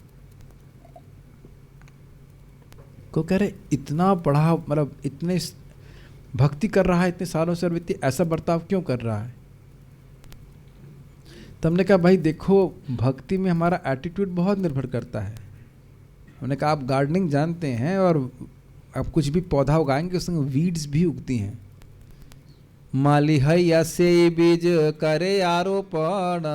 को कह रहे इतना बड़ा, मतलब इतने भक्ति कर रहा है इतने सालों से, और व्यक्ति ऐसा बर्ताव क्यों कर रहा है। तो हमने कहा भाई देखो, भक्ति में हमारा एटीट्यूड बहुत निर्भर करता है। हमने कहा आप गार्डनिंग जानते हैं, और आप कुछ भी पौधा उगाएंगे उसमें वीड्स भी उगती हैं। माली हैया से बीज करे आरोपण,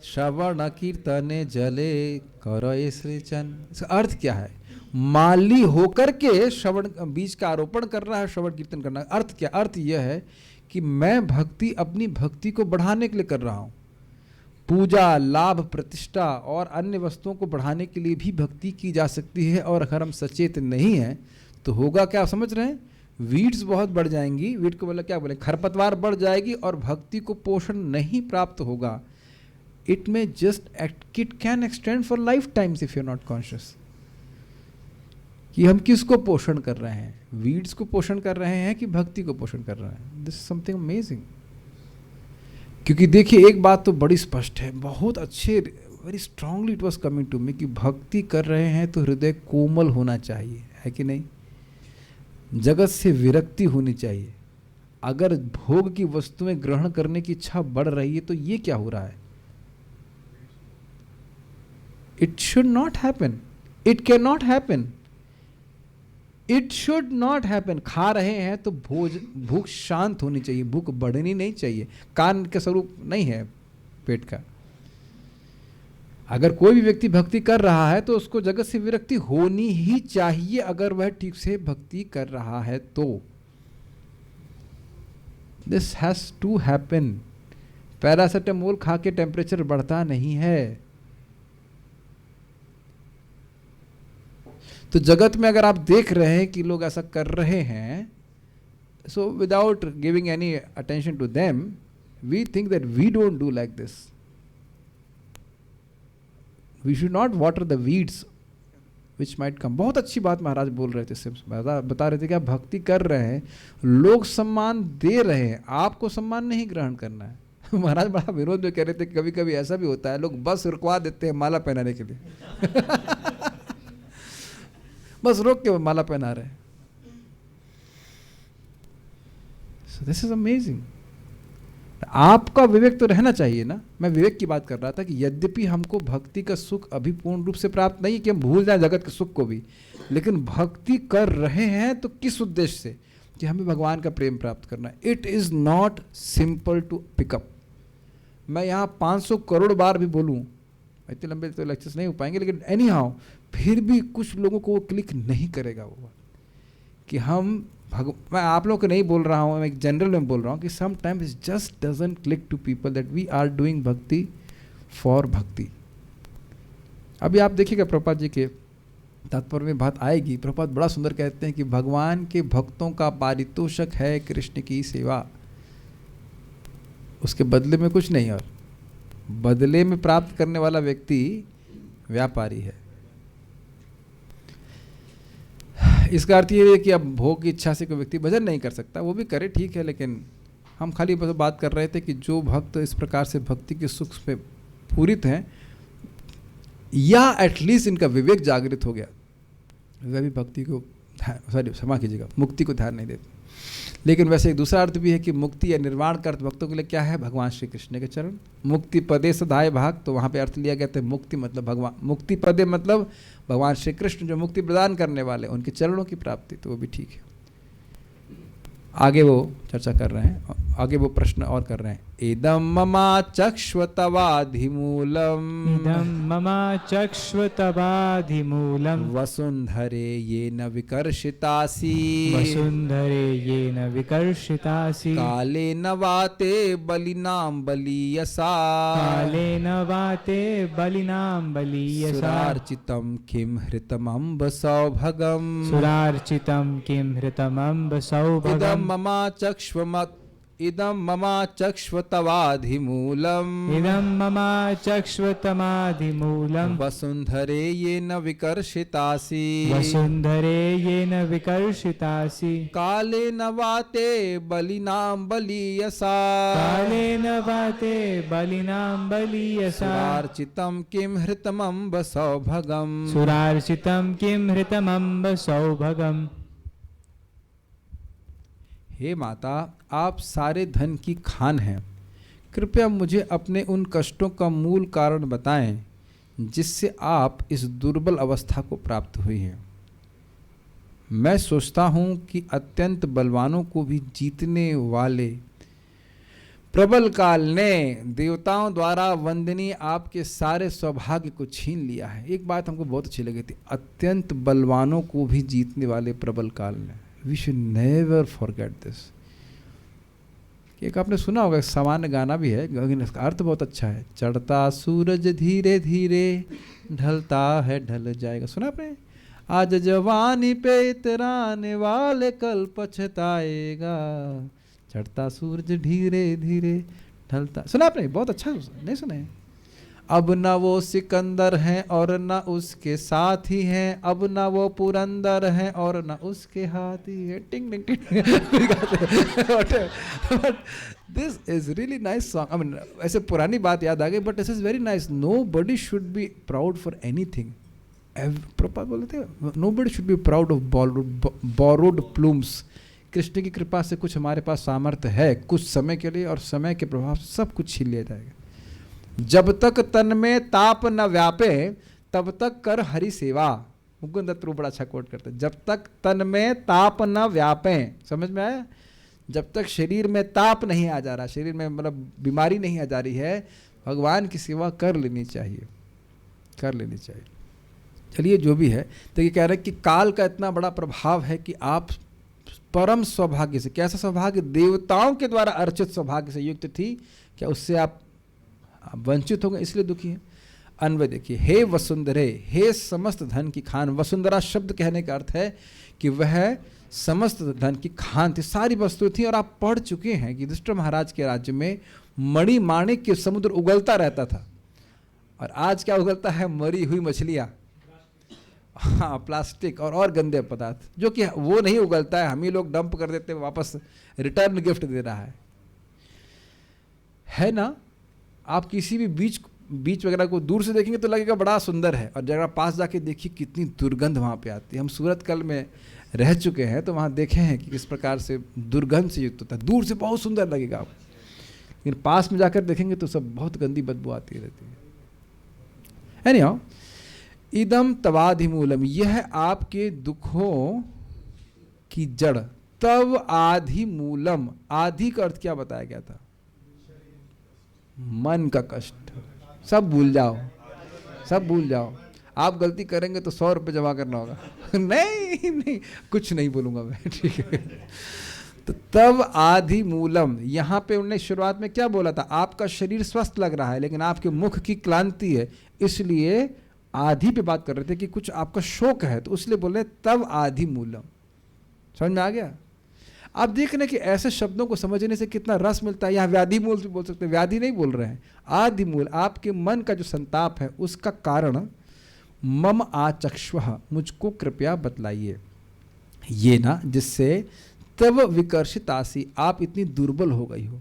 श्रवण कीर्तने जले करे सृजन। इसका अर्थ क्या है? माली होकर के श्रवण बीज का आरोपण कर रहा है, श्रवण कीर्तन करना। अर्थ क्या? अर्थ यह है कि मैं भक्ति अपनी भक्ति को बढ़ाने के लिए कर रहा हूँ। पूजा, लाभ, प्रतिष्ठा और अन्य वस्तुओं को बढ़ाने के लिए भी भक्ति की जा सकती है, और अगर हम सचेत नहीं हैं तो होगा क्या, आप समझ रहे हैं? वीड्स बहुत बढ़ जाएंगी। वीड को बोला क्या बोले, खरपतवार बढ़ जाएगी, और भक्ति को पोषण नहीं प्राप्त होगा। इट में just it can extend for life times if you are not conscious कि हम किसको पोषण कर रहे हैं, वीड्स को पोषण कर रहे हैं कि भक्ति को पोषण कर रहे हैं। This is something amazing. क्योंकि देखिए एक बात तो बड़ी स्पष्ट है, बहुत अच्छे, very strongly it was coming to me, कि भक्ति कर रहे हैं तो हृदय कोमल होना चाहिए, है कि नहीं? जगत से विरक्ति होनी चाहिए। अगर भोग की वस्तुएं ग्रहण करने की इच्छा बढ़ रही है तो ये क्या हो रहा है? It should not happen, it can not happen, it should not happen. खा रहे हैं तो भूख शांत होनी चाहिए, भूख बढ़नी नहीं चाहिए। कान का स्वरूप नहीं है पेट का। अगर कोई भी व्यक्ति भक्ति कर रहा है तो उसको जगत से विरक्ति होनी ही चाहिए, अगर वह ठीक से भक्ति कर रहा है तो। This has to happen. Paracetamol खा के टेम्परेचर बढ़ता नहीं है। तो जगत में अगर आप देख रहे हैं कि लोग ऐसा कर रहे हैं, so without giving any attention to them, we think that we don't do like this. We should not water the weeds which might come. बहुत अच्छी बात महाराज बोल रहे थे, बता रहे थे कि आप भक्ति कर रहे हैं, लोग सम्मान दे रहे हैं, आपको सम्मान नहीं ग्रहण करना है। महाराज बड़ा विरोध में कह रहे थे कि कभी कभी ऐसा भी होता है, लोग बस रुकवा देते हैं माला पहनाने के लिए। बस रोक के माला पहना रहे। So this is amazing. आपका विवेक तो रहना चाहिए ना। मैं विवेक की बात कर रहा था कि यद्यपि हमको भक्ति का सुख अभी पूर्ण रूप से प्राप्त नहीं कि हम भूल जाए जगत के सुख को भी, लेकिन भक्ति कर रहे हैं तो किस उद्देश्य से? कि हमें भगवान का प्रेम प्राप्त करना है। It is not simple to pick up. मैं यहाँ 500 करोड़ बार भी बोलूँ, इतने लंबे तो लेक्चर्स नहीं हो पाएंगे, लेकिन एनी हाउ फिर भी कुछ लोगों को वो क्लिक नहीं करेगा वो बात कि हम मैं आप लोगों को नहीं बोल रहा हूँ, मैं एक जनरल में बोल रहा हूँ कि sometimes it just doesn't click to people that we are doing bhakti for bhakti. अभी आप देखिएगा प्रभुपाद जी के तात्पर्य में बात आएगी। प्रभुपाद बड़ा सुंदर कहते हैं कि भगवान के भक्तों का पारितोषक है कृष्ण की सेवा, उसके बदले में कुछ नहीं, और बदले में प्राप्त करने वाला व्यक्ति व्यापारी है। इसका अर्थ ये है कि अब भोग की इच्छा से कोई व्यक्ति भजन नहीं कर सकता, वो भी करे ठीक है, लेकिन हम खाली बस बात कर रहे थे कि जो भक्त इस प्रकार से भक्ति के सुख में पूरित हैं या एटलीस्ट इनका विवेक जागृत हो गया, वह भी भक्ति को सॉरी क्षमा कीजिएगा, मुक्ति को ध्यान नहीं देते। लेकिन वैसे एक दूसरा अर्थ भी है कि मुक्ति या निर्वाण का अर्थ भक्तों के लिए क्या है? भगवान श्री कृष्ण के चरण। मुक्ति पदे सदाए भाग, तो वहाँ पे अर्थ लिया गया था मुक्ति मतलब भगवान, मुक्ति पदे मतलब भगवान श्री कृष्ण जो मुक्ति प्रदान करने वाले, उनके चरणों की प्राप्ति, तो वो भी ठीक है। आगे वो चर्चा कर रहे हैं, आगे वो प्रश्न और कर रहे हैं। इदं ममा चक्ष्वतवाधिमूलम्, इदं मम चक्ष्वतवाधिमूलम्, वसुन्धरे येन विकर्षितासि, वसुन्धरे येन विकर्षितासि, कालेन वाते बलिनां बलीयसा, कालेन वाते बलिनां बलीयसा, सुरार्चितं किं हृतमम्ब सौभगम्, सुरार्चितं किं हृतमम्ब सौभगम्, इदं मम चक्ष्वतवाधिमूलम्, इदं मम चक्ष्वतमाधिमूलम्, वसुन्धरे येन विकर्षितासि, वसुन्धरे येन विकर्षितासि, कालेन वाते बलिनां बलीयसा, कालेन वाते बलिनां बलीयसा, सुरार्चितं किं हृतमम्ब सौभगम्, सुरार्चितं किं हृतमम्ब सौभगम्। हे माता, आप सारे धन की खान हैं, कृपया मुझे अपने उन कष्टों का मूल कारण बताएं जिससे आप इस दुर्बल अवस्था को प्राप्त हुई हैं। मैं सोचता हूँ कि अत्यंत बलवानों को भी जीतने वाले प्रबल काल ने देवताओं द्वारा वंदनीय आपके सारे सौभाग्य को छीन लिया है। एक बात हमको बहुत अच्छी लगी थी, अत्यंत बलवानों को भी जीतने वाले प्रबल काल ने। We should never forget this. एक आपने सुना होगा, सामान्य गाना भी है, लेकिन इसका अर्थ बहुत अच्छा है। चढ़ता सूरज धीरे धीरे, ढलता है ढल जाएगा। सुना आपने? आज जवानी पे इतराने वाले कल पछताएगा, चढ़ता सूरज धीरे धीरे ढलता। सुना आपने? बहुत अच्छा, नहीं सुने? अब न वो सिकंदर हैं और न उसके साथी हैं, अब न वो पुरंदर हैं और न उसके हाथी है। Ting ting ting. This is really nice song. I mean, ऐसे पुरानी बात याद आ गई, but this is very nice. Nobody should be proud for anything. Prabhupada बोलते थे, nobody should be proud of borrowed plumes. Krishna की कृपा से कुछ हमारे पास सामर्थ्य है कुछ समय के लिए, और समय के प्रभाव से सब कुछ छीन लिया जाएगा। जब तक तन में ताप न व्यापे तब तक कर हरि सेवा। मुकुंद दत्त बड़ा अच्छा कोट करते हैं, जब तक तन में ताप न व्यापे। समझ में आया? जब तक शरीर में ताप नहीं आ जा रहा, शरीर में मतलब बीमारी नहीं आ जा रही है, भगवान की सेवा कर लेनी चाहिए, कर लेनी चाहिए। चलिए, जो भी है, तो ये कह रहे हैं कि काल का इतना बड़ा प्रभाव है कि आप परम सौभाग्य से, कैसा सौभाग्य? देवताओं के द्वारा अर्चित सौभाग्य से युक्त थी, क्या उससे आप वंचित हो गए, इसलिए दुखी हैं। अन्वय देखिए, हे वसुंधरे, हे समस्त धन की खान। वसुंधरा शब्द कहने का अर्थ है कि वह समस्त धन की खान थी, सारी वस्तुएं थी। और आप पढ़ चुके हैं कि युधिष्ठिर महाराज के राज्य में मणि माणिक के समुद्र उगलता रहता था, और आज क्या उगलता है? मरी हुई मछलियाँ, हाँ, प्लास्टिक और गंदे पदार्थ, जो कि वो नहीं उगलता है, हम ही लोग डंप कर देते हैं, वापस रिटर्न गिफ्ट दे रहा है ना? आप किसी भी बीच वगैरह को दूर से देखेंगे तो लगेगा बड़ा सुंदर है, और जगह पास जाके देखिए कितनी दुर्गंध वहाँ पे आती है। हम सूरत कल में रह चुके हैं, तो वहाँ देखे हैं कि किस प्रकार से दुर्गंध से युक्त होता है। दूर से बहुत सुंदर लगेगा आपको, लेकिन पास में जाकर देखेंगे तो सब बहुत गंदी बदबू आती रहती है। एनीहाउ, इदम तवाधिमूलम, यह आपके दुखों की जड़। तव आधिमूलम, आधि का अर्थ क्या बताया गया था? मन का कष्ट। सब भूल जाओ, सब भूल जाओ। आप गलती करेंगे तो 100 रुपये जमा करना होगा। नहीं नहीं, कुछ नहीं बोलूंगा मैं, ठीक है? तो तब आधि मूलम, यहाँ पे उन्होंने शुरुआत में क्या बोला था? आपका शरीर स्वस्थ लग रहा है, लेकिन आपके मुख की क्लांति है, इसलिए आधि पे बात कर रहे थे कि कुछ आपका शोक है, तो इसलिए बोल रहे तब आधि मूलम। समझ में आ गया? आप देख रहे हैं कि ऐसे शब्दों को समझने से कितना रस मिलता है। यहाँ व्याधि मूल भी बोल सकते हैं, व्याधि नहीं बोल रहे हैं, आदि मूल। आपके मन का जो संताप है उसका कारण मम आचक्ष्व, मुझको कृपया बतलाइए। ये ना, जिससे तब विकर्षितासी, आप इतनी दुर्बल हो गई हो।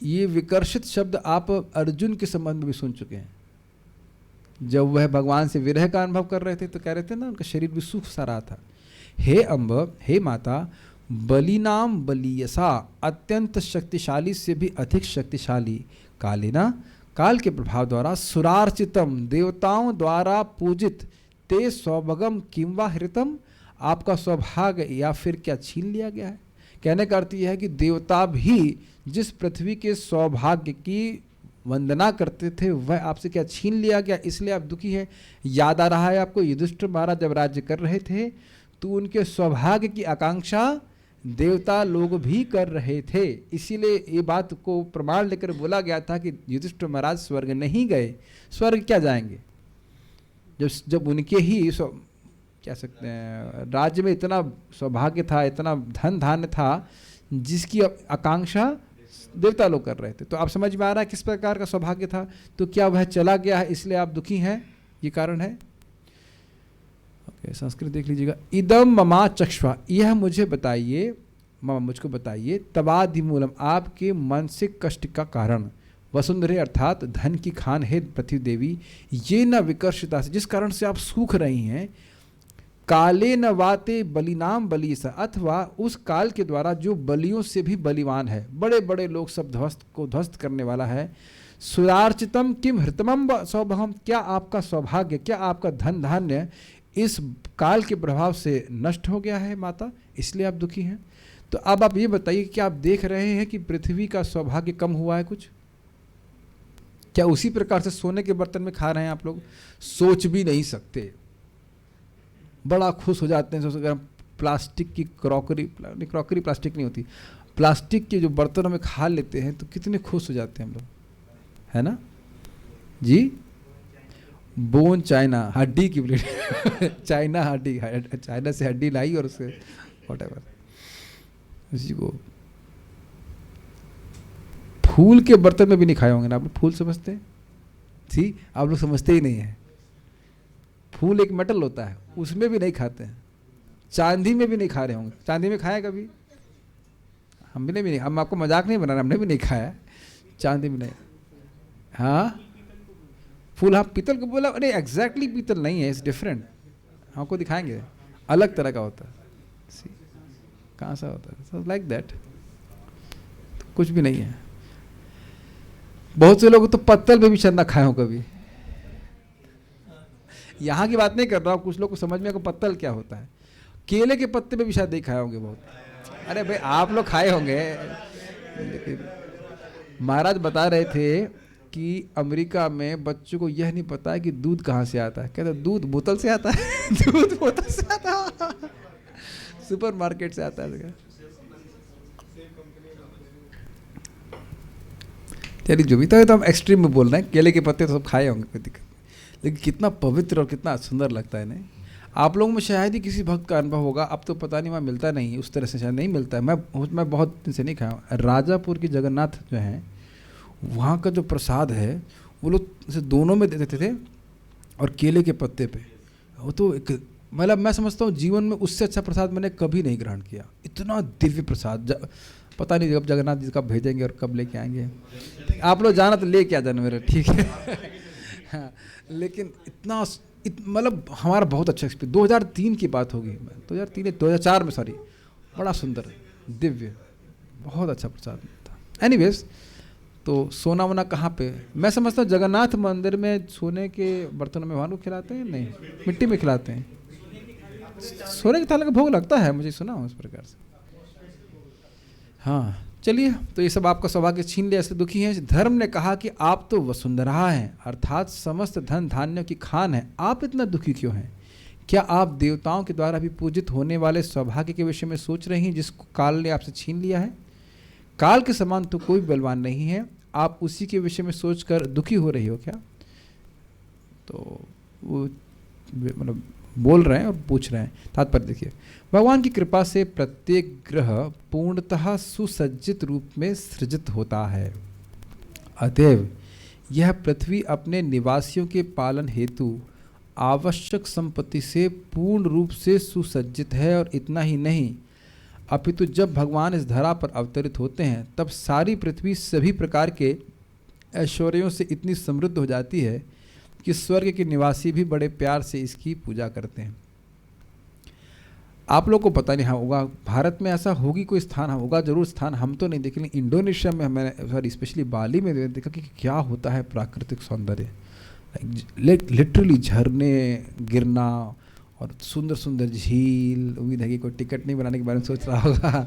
ये विकर्षित शब्द आप अर्जुन के संबंध में भी सुन चुके हैं। जब वह भगवान से विरह का अनुभव कर रहे थे तो कह रहे थे ना, उनका शरीर भी सूख सा रहा था। हे अम्ब, हे माता, बलिनाम बलियसा, अत्यंत शक्तिशाली से भी अधिक शक्तिशाली, कालिना, काल के प्रभाव द्वारा, सुरार्चितम, देवताओं द्वारा पूजित, ते सौभगम किंवा हृतम, आपका सौभाग्य या फिर क्या छीन लिया गया है। कहने का अर्थ यह है कि देवता भी जिस पृथ्वी के सौभाग्य की वंदना करते थे वह आपसे क्या छीन लिया गया, इसलिए आप दुखी हैं। याद आ रहा है आपको, युधिष्ठिर महाराज जब राज्य कर रहे थे तो उनके सौभाग्य की आकांक्षा देवता लोग भी कर रहे थे, इसीलिए ये बात को प्रमाण लेकर बोला गया था कि युधिष्ठिर महाराज स्वर्ग नहीं गए। स्वर्ग क्या जाएंगे जब उनके ही कह सकते हैं राज्य में इतना सौभाग्य था, इतना धन धान्य था जिसकी आकांक्षा देवता लोग कर रहे थे। तो आप समझ में आ रहा है किस प्रकार का सौभाग्य था। तो क्या वह चला गया है इसलिए आप दुखी हैं, ये कारण है। संस्कृत देख लीजिएगा। इदम ममा चक्ष्वा, यह मुझे बताइए, ममा मुझको बताइए, तवाधिमूलम, आपके मानसिक कष्ट का कारण, वसुंधरे अर्थात धन की खान है पृथ्वी देवी, ये न विकर्षिता से, जिस कारण से आप सूख रही हैं, काले न वाते बलिनाम बलिसा, अथवा उस काल के द्वारा जो बलियों से भी बलिवान है, बड़े बड़े लोग सब ध्वस्त करने वाला है। सुरार्चितम किम हृतमम सौभगम, क्या आपका सौभाग्य, क्या आपका धन धान्य इस काल के प्रभाव से नष्ट हो गया है माता, इसलिए आप दुखी हैं। तो अब आप ये बताइए, क्या आप देख रहे हैं कि पृथ्वी का सौभाग्य कम हुआ है कुछ? क्या उसी प्रकार से सोने के बर्तन में खा रहे हैं आप लोग? सोच भी नहीं सकते, बड़ा खुश हो जाते हैं। अगर प्लास्टिक की क्रॉकरी प्लास्टिक नहीं होती, प्लास्टिक के जो बर्तनों में खा लेते हैं तो कितने खुश हो जाते हैं हम लोग, है ना जी। बोन चाइना, हड्डी की प्लेट चाइना हड्डी, चाइना से हड्डी लाई और उससे व्हाटएवर, उसी को फूल के बर्तन में भी नहीं खाए होंगे ना आप लोग। फूल समझते हैं? सी, आप लोग समझते ही नहीं है। फूल एक मेटल होता है, उसमें भी नहीं खाते हैं। चांदी में भी नहीं खा रहे होंगे। चांदी में खाया कभी? हम भी नहीं, हम आपको मजाक नहीं बना रहे, हमने भी नहीं खाया चांदी में नहीं। हाँ फूल, हाँ पीतल को बोला, अरे एग्जैक्टली पीतल नहीं है, इट्स डिफरेंट। हमको दिखाएंगे, अलग तरह का होता है। कहाँ सा होता है? सो लाइक दैट, कुछ भी नहीं है। बहुत से लोग तो पत्तल पे भी शायद ना खाए हो कभी। यहाँ की बात नहीं कर रहा हूँ, कुछ लोग को समझ में आएगा पत्तल क्या होता है। केले के पत्ते पे भी शायद नहीं खाए होंगे बहुत। अरे भाई आप लोग खाए होंगे। महाराज बता रहे थे कि अमेरिका में बच्चों को यह नहीं पता है कि दूध कहाँ से आता है। कहते दूध बोतल से आता है दूध बोतल से आता है, सुपर मार्केट से आता है। चलिए जो भी था, तो हम एक्सट्रीम में बोल रहे हैं। केले के पत्ते तो सब खाए होंगे, कोई दिक्कत नहीं। लेकिन कितना पवित्र और कितना सुंदर लगता है। नहीं, आप लोगों में शायद ही किसी भक्त का अनुभव होगा, अब तो पता नहीं वहाँ मिलता नहीं, उस तरह से शायद नहीं मिलता है। मैं बहुत दिन से नहीं खाया हूँ। राजापुर की जगन्नाथ जो है, वहाँ का जो प्रसाद है वो लोग जैसे दोनों में देते थे और केले के पत्ते पे, वो तो एक मतलब मैं समझता हूँ जीवन में उससे अच्छा प्रसाद मैंने कभी नहीं ग्रहण किया। इतना दिव्य प्रसाद, पता नहीं जब जगन्नाथ जी कब भेजेंगे और कब लेके आएंगे। आप लोग जाना तो लेके आ जाना मेरा, ठीक है। हाँ, लेकिन इतना मतलब हमारा बहुत अच्छा एक्सपीरियंस। 2003 की बात होगी, 2004 में, सॉरी, बड़ा सुंदर दिव्य बहुत अच्छा प्रसाद था। एनीवेज, तो सोना वोना कहाँ पे? मैं समझता हूँ जगन्नाथ मंदिर में सोने के बर्तनों में वहाँ खिलाते हैं, नहीं मिट्टी में खिलाते हैं। सोने के थाली का भोग लगता है, मुझे सुना हूँ इस प्रकार से। हाँ चलिए, तो ये सब आपका सौभाग्य छीन लिया, इसलिए दुखी हैं। धर्म ने कहा कि आप तो वसुंधरा हैं, अर्थात समस्त धन धान्यों की खान है, आप इतना दुखी क्यों हैं? क्या आप देवताओं के द्वारा भी पूजित होने वाले सौभाग्य के विषय में सोच रही हैं जिसको काल ने आपसे छीन लिया है? काल के समान तो कोई बलवान नहीं है, आप उसी के विषय में सोचकर दुखी हो रही हो क्या? तो वो मतलब बोल रहे हैं और पूछ रहे हैं। तात्पर्य देखिए, भगवान की कृपा से प्रत्येक ग्रह पूर्णतः सुसज्जित रूप में सृजित होता है। अतएव यह पृथ्वी अपने निवासियों के पालन हेतु आवश्यक संपत्ति से पूर्ण रूप से सुसज्जित है। और इतना ही नहीं, अपितु जब भगवान इस धरा पर अवतरित होते हैं तब सारी पृथ्वी सभी प्रकार के ऐश्वर्यों से इतनी समृद्ध हो जाती है कि स्वर्ग के निवासी भी बड़े प्यार से इसकी पूजा करते हैं। आप लोग को पता नहीं होगा, भारत में ऐसा होगी कोई स्थान, होगा जरूर स्थान, हम तो नहीं देखे, लेकिन इंडोनेशिया में मैंने सॉरी स्पेशली बाली में देखा कि क्या होता है प्राकृतिक सौंदर्य। लिटरली झरने गिरना और सुंदर सुंदर झील, उम्मीद है कि कोई टिकट नहीं बनाने के बारे में सोच रहा होगा,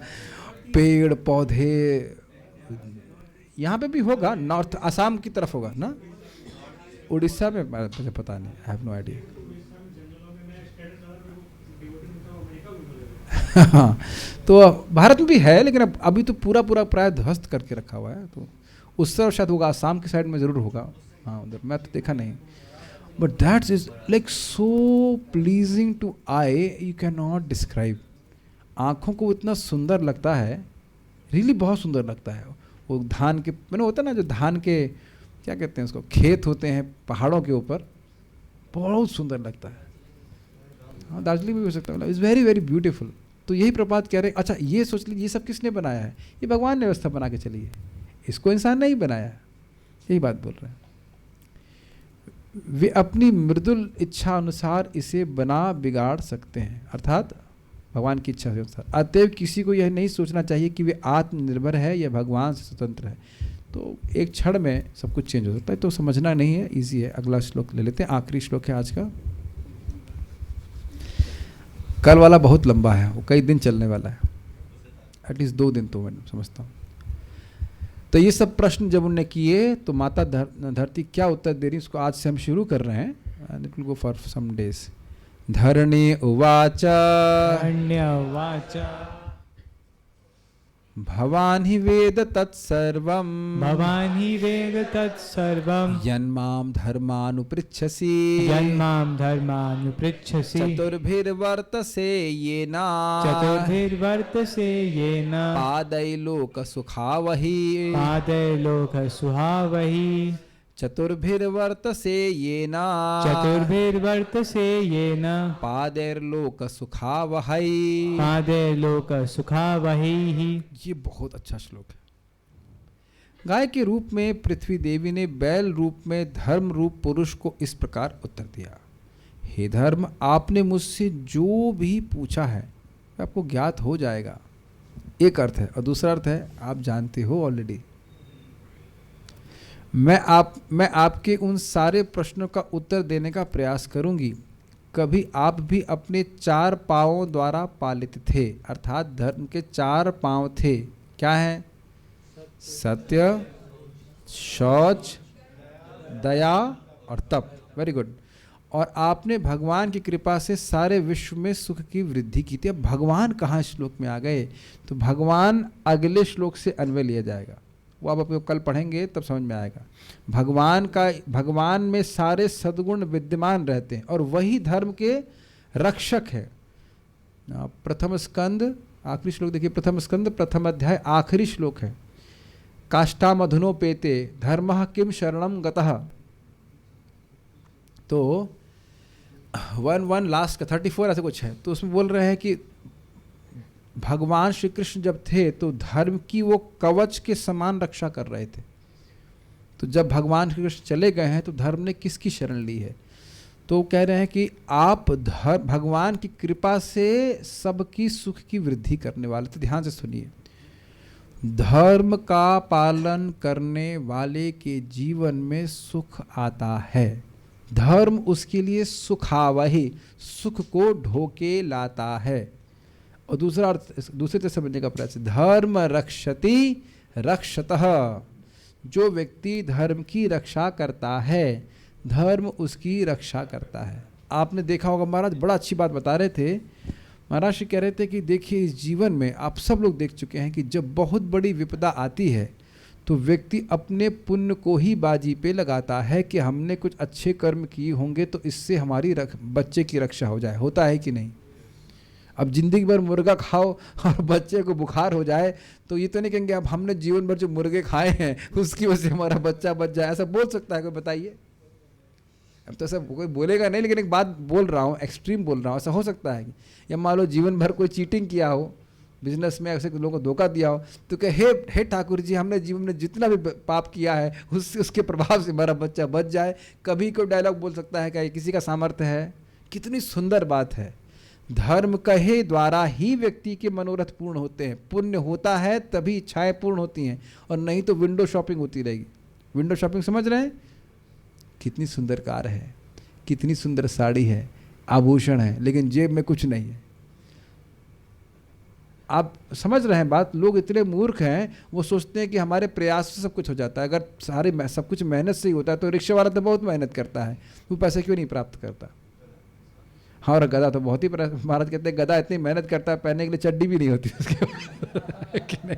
पेड़ पौधे, यहाँ पे भी होगा, नॉर्थ असम की तरफ होगा ना, उड़ीसा में मुझे पता नहीं, आई हैव नो आइडिया। हाँ, तो भारत में भी है, लेकिन अभी तो पूरा पूरा प्राय ध्वस्त करके रखा हुआ है, तो उस तरफ शायद होगा, आसाम की साइड में ज़रूर होगा, हाँ उधर मैं तो देखा नहीं। But that is like so pleasing to eye, you can not describe. आँखों को इतना सुंदर लगता है, रियली बहुत सुंदर लगता है। वो धान के मैंने होता है ना, जो धान के क्या कहते हैं उसको, खेत होते हैं पहाड़ों के ऊपर, बहुत सुंदर लगता है। हाँ, दार्जिलिंग में भी हो सकता है, इज़ वेरी वेरी ब्यूटीफुल। तो यही प्रभात कह रहे हैं, अच्छा ये सोच लीजिए ये सब किसने बनाया है, ये भगवान ने व्यवस्था बना के चली है, इसको इंसान नहीं बनाया है, यही बात बोल रहे हैं। वे अपनी मृदुल इच्छा अनुसार इसे बना बिगाड़ सकते हैं, अर्थात भगवान की इच्छा के अनुसार। अतएव किसी को यह नहीं सोचना चाहिए कि वे आत्मनिर्भर है या भगवान से स्वतंत्र है। तो एक क्षण में सब कुछ चेंज हो सकता है, तो समझना नहीं है, इजी है। अगला श्लोक ले लेते हैं, आखिरी श्लोक है आज का। कल वाला बहुत लंबा है, वो कई दिन चलने वाला है, एटलीस्ट 2 दिन तो मैं समझता हूँ। तो ये सब प्रश्न जब उनने किए तो माता धरती क्या उत्तर दे रही, उसको आज से हम शुरू कर रहे हैं, and it will go for some days. धरणी उवाच भवान् हि वेद तत्सर्वम् भवान् हि वेद तत्सर्वम् यन्मां धर्मानुपृच्छसि यन्मां धर्मानुपृच्छसि चतुर्भिर्वर्तसे येन चतुर्भिर्वर्तसे येन पादैलोकसुखावहि पादैलोकसुहावहि चतुर्भिर्वर्तसे येन चतुर्भिर्वर्तसे येन पादैर्लोकसुखावहै पादैर्लोकसुखावहै। ये बहुत अच्छा श्लोक है। गाय के रूप में पृथ्वी देवी ने बैल रूप में धर्म रूप पुरुष को इस प्रकार उत्तर दिया, हे धर्म, आपने मुझसे जो भी पूछा है आपको ज्ञात हो जाएगा। एक अर्थ है, और दूसरा अर्थ है आप जानते हो ऑलरेडी। मैं आपके उन सारे प्रश्नों का उत्तर देने का प्रयास करूंगी। कभी आप भी अपने 4 पांवों द्वारा पालित थे, अर्थात धर्म के 4 पांव थे, क्या है? सत्य, शौच, दया और तप। Very good. और आपने भगवान की कृपा से सारे विश्व में सुख की वृद्धि की थी। अब भगवान कहाँ श्लोक में आ गए? तो भगवान अगले श्लोक से अन्वय लिया जाएगा, वो आप अपने कल पढ़ेंगे तब समझ में आएगा। भगवान में सारे सद्गुण विद्यमान रहते हैं और वही धर्म के रक्षक है। प्रथम स्कंद आखिरी श्लोक देखिए, प्रथम स्कंद प्रथम अध्याय आखिरी श्लोक है। काष्ठामधुनोपेते धर्मः किम शरणं गतः। तो 1 लास्ट का 34 ऐसे कुछ है, तो उसमें बोल रहे हैं कि भगवान श्री कृष्ण जब थे तो धर्म की वो कवच के समान रक्षा कर रहे थे। तो जब भगवान श्री कृष्ण चले गए हैं तो धर्म ने किसकी शरण ली है? तो कह रहे हैं कि आप भगवान की कृपा से सबकी सुख की वृद्धि करने वाले थे। ध्यान से सुनिए, धर्म का पालन करने वाले के जीवन में सुख आता है। धर्म उसके लिए सुखावही, सुख को ढोके लाता है। और दूसरा अर्थ दूसरे तरह समझने का प्रयास, धर्म रक्षति रक्षतः। जो व्यक्ति धर्म की रक्षा करता है, धर्म उसकी रक्षा करता है। आपने देखा होगा, महाराज बड़ा अच्छी बात बता रहे थे। महाराज जी कह रहे थे कि देखिए इस जीवन में आप सब लोग देख चुके हैं कि जब बहुत बड़ी विपदा आती है तो व्यक्ति अपने पुण्य को ही बाजी पे लगाता है कि हमने कुछ अच्छे कर्म किए होंगे तो इससे हमारी बच्चे की रक्षा हो जाए। होता है कि नहीं? अब जिंदगी भर मुर्गा खाओ और बच्चे को बुखार हो जाए तो ये तो नहीं कहेंगे अब हमने जीवन भर जो मुर्गे खाए हैं उसकी वजह से हमारा बच्चा बच जाए। ऐसा बोल सकता है कोई? बताइए। अब तो ऐसा कोई बोलेगा नहीं, लेकिन एक बात बोल रहा हूँ, एक्सट्रीम बोल रहा हूँ, ऐसा हो सकता है कि या मान लो जीवन भर कोई चीटिंग किया हो बिजनेस में ऐसे लोगों को धोखा दिया हो, तो कहे हे ठाकुर जी, हमने जीवन में जितना भी पाप किया है उसके प्रभाव से हमारा बच्चा बच जाए। कभी कोई डायलॉग बोल सकता है क्या? ये किसी का सामर्थ्य है? कितनी सुंदर बात है। धर्म कहे द्वारा ही व्यक्ति के मनोरथ पूर्ण होते हैं। पुण्य होता है तभी इच्छाएं पूर्ण होती हैं, और नहीं तो विंडो शॉपिंग होती रहेगी। विंडो शॉपिंग समझ रहे हैं? कितनी सुंदर कार है, कितनी सुंदर साड़ी है, आभूषण है, लेकिन जेब में कुछ नहीं है। आप समझ रहे हैं बात? लोग इतने मूर्ख हैं, वो सोचते हैं कि हमारे प्रयास से सब कुछ हो जाता है। अगर सब कुछ मेहनत से ही होता है तो रिक्शा वाला तो बहुत मेहनत करता है, वो पैसे क्यों नहीं प्राप्त करता? हाँ, और गधा तो बहुत ही, महाराज कहते हैं गधा इतनी मेहनत करता है, पहनने के लिए चड्डी भी नहीं होती उसके कि नहीं?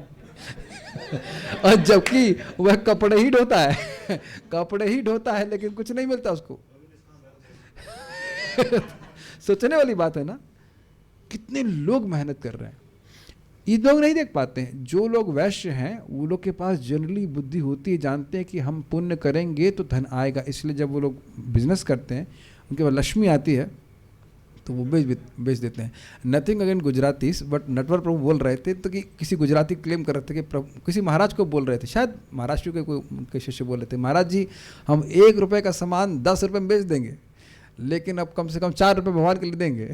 और जबकि वह कपड़े ही ढोता है कपड़े ही ढोता है, लेकिन कुछ नहीं मिलता उसको। सोचने वाली बात है ना, कितने लोग मेहनत कर रहे हैं। ये लोग नहीं देख पाते हैं। जो लोग वैश्य हैं वो लोग के पास जनरली बुद्धि होती है, जानते हैं कि हम पुण्य करेंगे तो धन आएगा, इसलिए जब वो लोग बिजनेस करते हैं उनके पास लक्ष्मी आती है तो वो बेच देते हैं। नथिंग अगेंस्ट गुजरातीस, बट नटवर प्रभु बोल रहे थे तो कि किसी गुजराती क्लेम कर रहे थे कि प्रभु किसी महाराज को बोल रहे थे, शायद महाराष्ट्र के कोई उनके शिष्य बोल रहे थे, महाराज जी हम 1 रुपये का सामान 10 रुपये में बेच देंगे, लेकिन अब कम से कम 4 रुपये भगवान के लिए देंगे।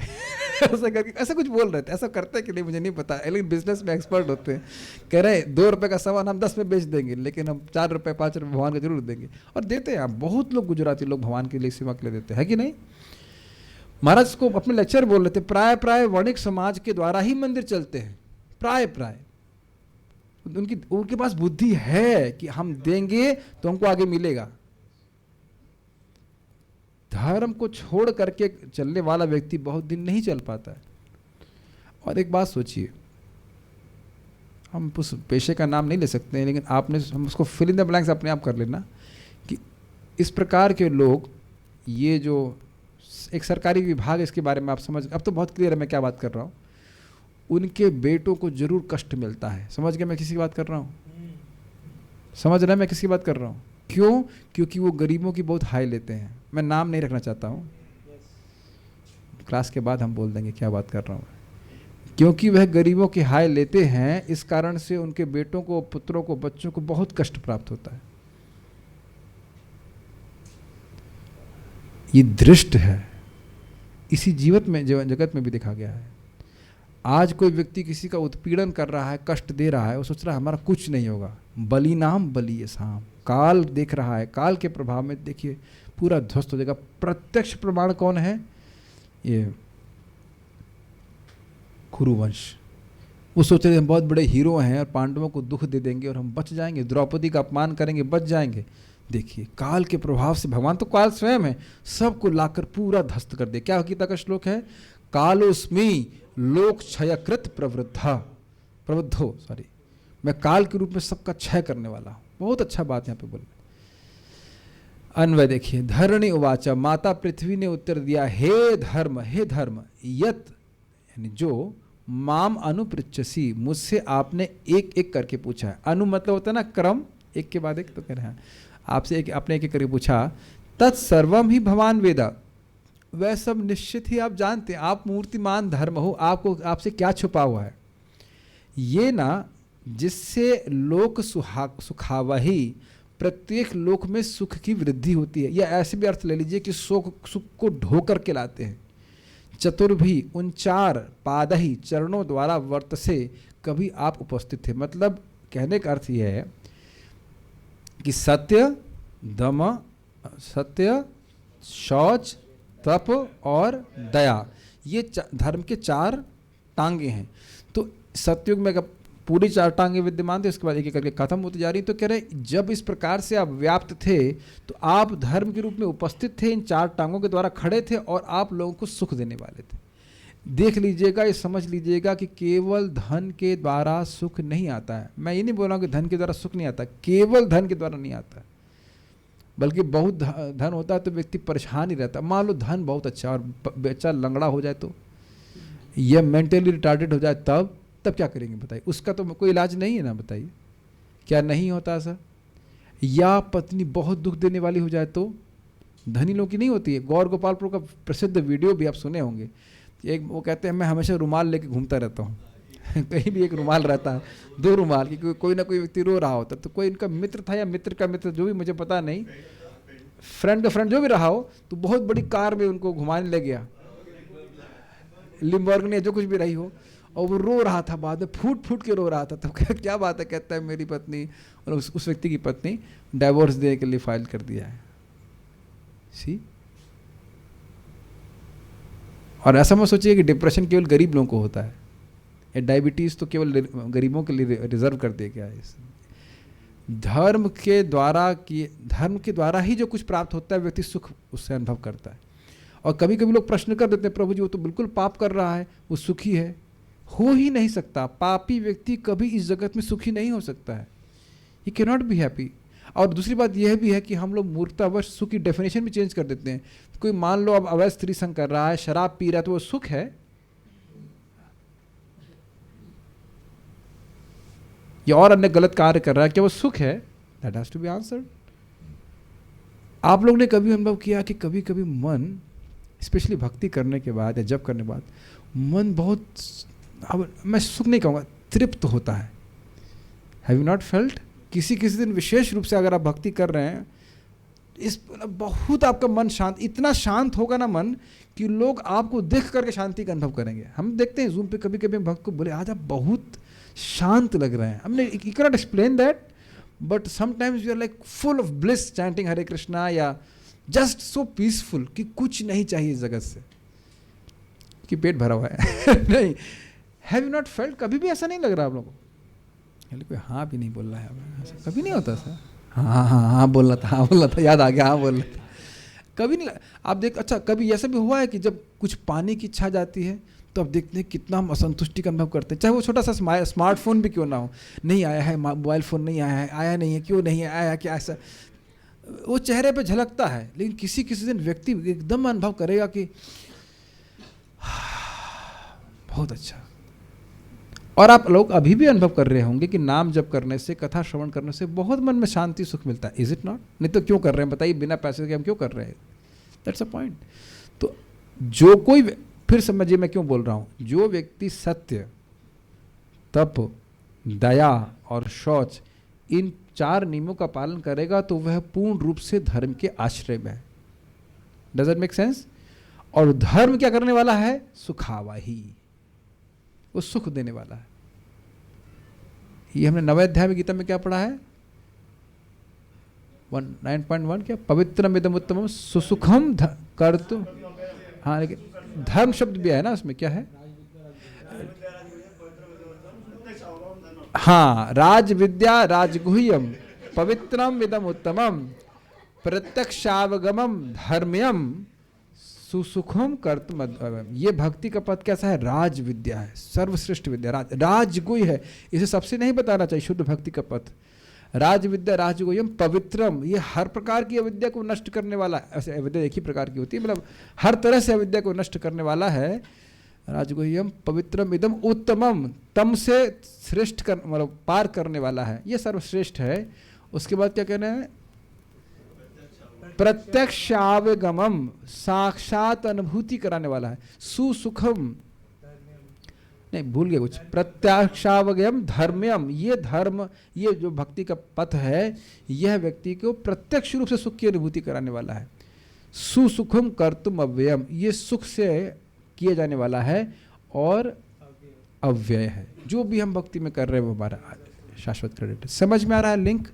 ऐसा करके ऐसा कुछ बोल रहे थे। ऐसा करते कि नहीं मुझे नहीं पता, लेकिन बिजनेस में एक्सपर्ट होते हैं। कह रहे 2 रुपये का सामान हम 10 में बेच देंगे, लेकिन हम 4 रुपये 5 रुपये भगवान को जरूर देंगे। और देते हैं। बहुत लोग गुजराती लोग भगवान के लिए सेवा के लिए देते हैं, कि नहीं? महाराज को अपने लेक्चर बोल रहे थे, प्राय प्राय वणिक समाज के द्वारा ही मंदिर चलते हैं। प्राय प्राय उनके पास बुद्धि है कि हम देंगे तो हमको आगे मिलेगा। धर्म को छोड़ करके चलने वाला व्यक्ति बहुत दिन नहीं चल पाता है। और एक बात सोचिए, हम उस पेशे का नाम नहीं ले सकते हैं, लेकिन आपने हम उसको फिल इन द ब्लैंक्स अपने आप कर लेना कि इस प्रकार के लोग, ये जो एक सरकारी विभाग, इसके बारे में आप समझ, अब तो बहुत क्लियर है मैं क्या बात कर रहा हूँ। उनके बेटों को जरूर कष्ट मिलता है। समझ गए मैं किसकी बात कर रहा हूँ? समझ रहे हैं मैं किसकी बात कर रहा हूँ? क्यों? क्योंकि वो गरीबों की बहुत हाय लेते हैं। मैं नाम नहीं रखना चाहता हूँ, क्लास के बाद हम बोल देंगे क्या बात कर रहा हूँ। क्योंकि वह गरीबों की हाय लेते हैं, इस कारण से उनके बेटों को, पुत्रों को, बच्चों को बहुत कष्ट प्राप्त होता है। ये दृष्ट है, इसी जगत में भी देखा गया है। आज कोई व्यक्ति किसी का उत्पीड़न कर रहा है, कष्ट दे रहा है, वो सोच रहा है हमारा कुछ नहीं होगा। बली नाम बली ये साम, काल देख रहा है, काल के प्रभाव में देखिए पूरा ध्वस्त हो जाएगा। प्रत्यक्ष प्रमाण कौन है? ये कुरुवंश। वो सोच रहे हम बहुत बड़े हीरो हैं और पांडवों को दुख दे देंगे और हम बच जाएंगे, द्रौपदी का अपमान करेंगे, बच जाएंगे। देखिए काल के प्रभाव से, भगवान तो काल स्वयं है, सबको लाकर पूरा ध्वस्त कर दे। क्या गीता का श्लोक है? कालोस्मि लोक क्षयकृत प्रवृद्धो, सॉरी, मैं काल के रूप में सबका क्षय करने वाला हूं। बहुत अच्छा बात यहाँ पे बोले। अन्वय देखिए, धरणी उवाचा, माता पृथ्वी ने उत्तर दिया, हे धर्म यत, यानी जो माम अनुपृच्छसी, मुझसे आपने एक एक करके पूछा है। अनु मतलब होता है ना क्रम, एक के बाद एक, तो कह रहे हैं आपसे आपने एक एक करके पूछा। तत्सर्वम ही भगवान वेदा, वह सब निश्चित ही आप जानते हैं। आप मूर्तिमान धर्म हो, आपसे क्या छुपा हुआ है? ये ना जिससे लोक सुखावही, प्रत्येक लोक में सुख की वृद्धि होती है। या ऐसे भी अर्थ ले लीजिए कि सुख को ढो करके लाते हैं। चतुर्भी, उन 4 पादही चरणों द्वारा वर्त से कभी आप उपस्थित थे। मतलब कहने का अर्थ यह है कि सत्य, दम, सत्य, शौच, तप और दया, ये धर्म के 4 टांगे हैं। तो सतयुग में पूरी 4 टांगे विद्यमान थे, उसके बाद एक एक करके खत्म होती जा रही। तो कह रहे जब इस प्रकार से आप व्याप्त थे तो आप धर्म के रूप में उपस्थित थे, इन 4 टांगों के द्वारा खड़े थे और आप लोगों को सुख देने वाले थे। देख लीजिएगा, ये समझ लीजिएगा कि केवल धन के द्वारा सुख नहीं आता है। मैं ये नहीं बोल रहा हूँ कि धन के द्वारा सुख नहीं आता, केवल धन के द्वारा नहीं आता, बल्कि बहुत धन होता है तो व्यक्ति परेशान ही रहता है। मान लो धन बहुत अच्छा और बच्चा लंगड़ा हो जाए तो, या मेंटली रिटार्डेड हो जाए, तब क्या करेंगे बताइए? उसका तो कोई इलाज नहीं है ना, बताइए क्या नहीं होता सर? या पत्नी बहुत दुख देने वाली हो जाए तो, धनी लोग की नहीं होती है। गौर गोपालपुर का प्रसिद्ध वीडियो भी आप सुने होंगे। एक वो कहते हैं मैं हमेशा रुमाल लेके घूमता रहता हूँ कहीं भी एक रुमाल रहता है, 2 रुमाल, कि कोई ना कोई व्यक्ति रो रहा होता। तो कोई इनका मित्र था या मित्र का मित्र, जो भी मुझे पता नहीं, फ्रेंड का फ्रेंड जो भी रहा हो, तो बहुत बड़ी कार में उनको घुमाने ले गया, लिम्बोर्गिनी जो कुछ भी रही हो, और वो रो रहा था, बाद में फूट फूट के रो रहा था। तो क्या बात है, कहता है मेरी पत्नी और उस व्यक्ति की पत्नी डाइवोर्स देने के लिए फाइल कर दिया है। सी, और ऐसा मत सोचिए कि डिप्रेशन केवल गरीब लोगों को होता है, ये डायबिटीज तो केवल गरीबों के लिए रिजर्व कर दिया गया है। धर्म के द्वारा ही जो कुछ प्राप्त होता है, व्यक्ति सुख उससे अनुभव करता है। और कभी कभी लोग प्रश्न कर देते हैं, प्रभु जी वो तो बिल्कुल पाप कर रहा है, वो सुखी है। हो ही नहीं सकता, पापी व्यक्ति कभी इस जगत में सुखी नहीं हो सकता है, he can not be happy. और दूसरी बात यह भी है कि हम लोग मूर्खतावश सुख की डेफिनेशन भी चेंज कर देते हैं। कोई मान लो अब अवैध स्त्री संग कर रहा है, शराब पी रहा है, तो वो सुख है या और अन्य गलत कार्य कर रहा है, क्या वो सुख है? That has to be answered. आप लोग ने कभी अनुभव किया कि कभी कभी मन, स्पेशली भक्ति करने के बाद या जप करने के बाद, मन बहुत, अब मैं सुख नहीं कहूँगा, तृप्त होता है। Have you not felt? किसी किसी दिन विशेष रूप से अगर आप भक्ति कर रहे हैं, इस बहुत आपका मन शांत, इतना शांत होगा ना मन कि लोग आपको देख करके शांति का अनुभव करेंगे। हम देखते हैं जूम पे कभी कभी भक्त को बोले आज आप बहुत शांत लग रहे हैं, हमने you can not explain that, but sometimes you are like full of bliss chanting Hare Krishna, या जस्ट सो पीसफुल कि कुछ नहीं चाहिए इस जगत से, कि पेट भरा हुआ है। नहीं, हैव यू नॉट फेल्ट? कभी भी ऐसा नहीं लग रहा आप लोगों को? कोई हाँ भी नहीं बोल रहा है, ऐसा कभी नहीं होता सर। हाँ बोल रहा था, हाँ बोल रहा था, याद आ गया, हाँ बोल रहा था, कभी नहीं। आप देख, अच्छा कभी ऐसा भी हुआ है कि जब कुछ पाने की इच्छा जाती है तो आप देखते हैं कितना हम असंतुष्टि का अनुभव करते हैं, चाहे वो छोटा सा स्मार्टफोन भी क्यों ना हो। नहीं आया है मोबाइल फ़ोन, नहीं आया नहीं है, क्यों नहीं है आया, क्या ऐसा, वो चेहरे पे झलकता है। लेकिन किसी किसी दिन व्यक्ति एकदम अनुभव करेगा कि बहुत अच्छा। और आप लोग अभी भी अनुभव कर रहे होंगे कि नाम जप करने से, कथा श्रवण करने से बहुत मन में शांति सुख मिलता है। Is it not? नहीं तो क्यों कर रहे हैं बताइए, बिना पैसे के हम क्यों कर रहे हैं? That's a point. तो जो कोई, फिर समझिए मैं क्यों बोल रहा हूँ, जो व्यक्ति सत्य, तप, दया और शौच, इन 4 नियमों का पालन करेगा तो वह पूर्ण रूप से धर्म के आश्रय में है। Does it make sense? और धर्म क्या करने वाला है? सुखावा ही, वो सुख देने वाला है। ये हमने 9वें अध्याय में गीता में क्या पढ़ा है? 9.1 क्या? पवित्रम इदम उत्तमम सुसुखम कर्तु। हाँ, लेकिन धर्म शब्द भी है ना उसमें, क्या है? हाँ, राज विद्या राजगुह्यम पवित्रम इदम उत्तमम प्रत्यक्षावगमम धर्म्यम सुसुखम कर्तुम। ये भक्ति का पद कैसा है? राज विद्या है, सर्वश्रेष्ठ विद्या, राजगुह्य है। इसे सबसे नहीं बताना चाहिए शुद्ध भक्ति का पद। राज विद्या राजगुह्यम पवित्रम, ये हर प्रकार की अविद्या को नष्ट करने वाला है। ऐसे अविद्या एक ही प्रकार की होती है, मतलब हर तरह से अविद्या को नष्ट करने वाला है। राजगुह्यम पवित्रम इदम उत्तमम, तम से श्रेष्ठ कर, मतलब पार करने वाला है, ये सर्वश्रेष्ठ है। उसके बाद क्या कहना है? प्रत्यक्षावगमम, साक्षात अनुभूति कराने वाला है। सुसुखम, नहीं भूल गए कुछ, प्रत्यक्षावगम धर्म्यम, ये धर्म, ये जो भक्ति का पथ है, यह व्यक्ति को प्रत्यक्ष रूप से सुख की अनुभूति कराने वाला है। सुसुखम कर्तुम अव्ययम, ये सुख से किए जाने वाला है और अव्यय है। जो भी हम भक्ति में कर रहे हैं वो हमारा शाश्वत क्रेडिट। समझ में आ रहा है लिंक?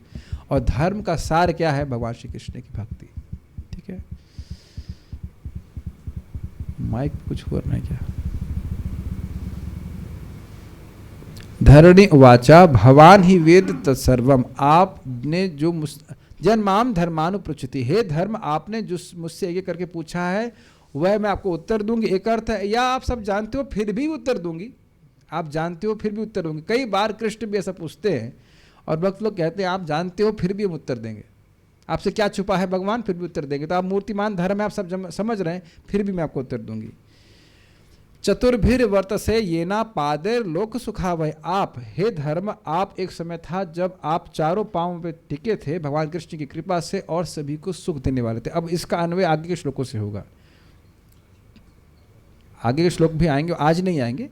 और धर्म का सार क्या है? भगवान श्री कृष्ण की भक्ति। ठीक है, माइक कुछ हो रहा है क्या? धरणी उवाचा भवान ही वेद तत्सर्वम, आपने जो जन्माम धर्मानुपृच्छति, हे धर्म आपने जो मुझसे एक करके पूछा है वह मैं आपको उत्तर दूंगी। एक अर्थ है, या आप सब जानते हो फिर भी उत्तर दूंगी, आप जानते हो फिर भी उत्तर दूंगी। कई बार कृष्ण भी ऐसा पूछते हैं और भक्त लोग कहते हैं आप जानते हो फिर भी हम उत्तर देंगे, आपसे क्या छुपा है भगवान, फिर भी उत्तर देंगे। तो आप मूर्तिमान धर्म है, आप सब समझ रहे हैं, फिर भी मैं आपको उत्तर दूंगी। चतुर्भिर वर्तसे येना पादेर लोक सुखावह, आप हे धर्म, आप एक समय था जब आप चारों पांवों पे टिके थे भगवान कृष्ण की कृपा से और सभी को सुख देने वाले थे। अब इसका अन्वय आगे के श्लोकों से होगा, आगे के श्लोक भी आएंगे, आज नहीं आएंगे,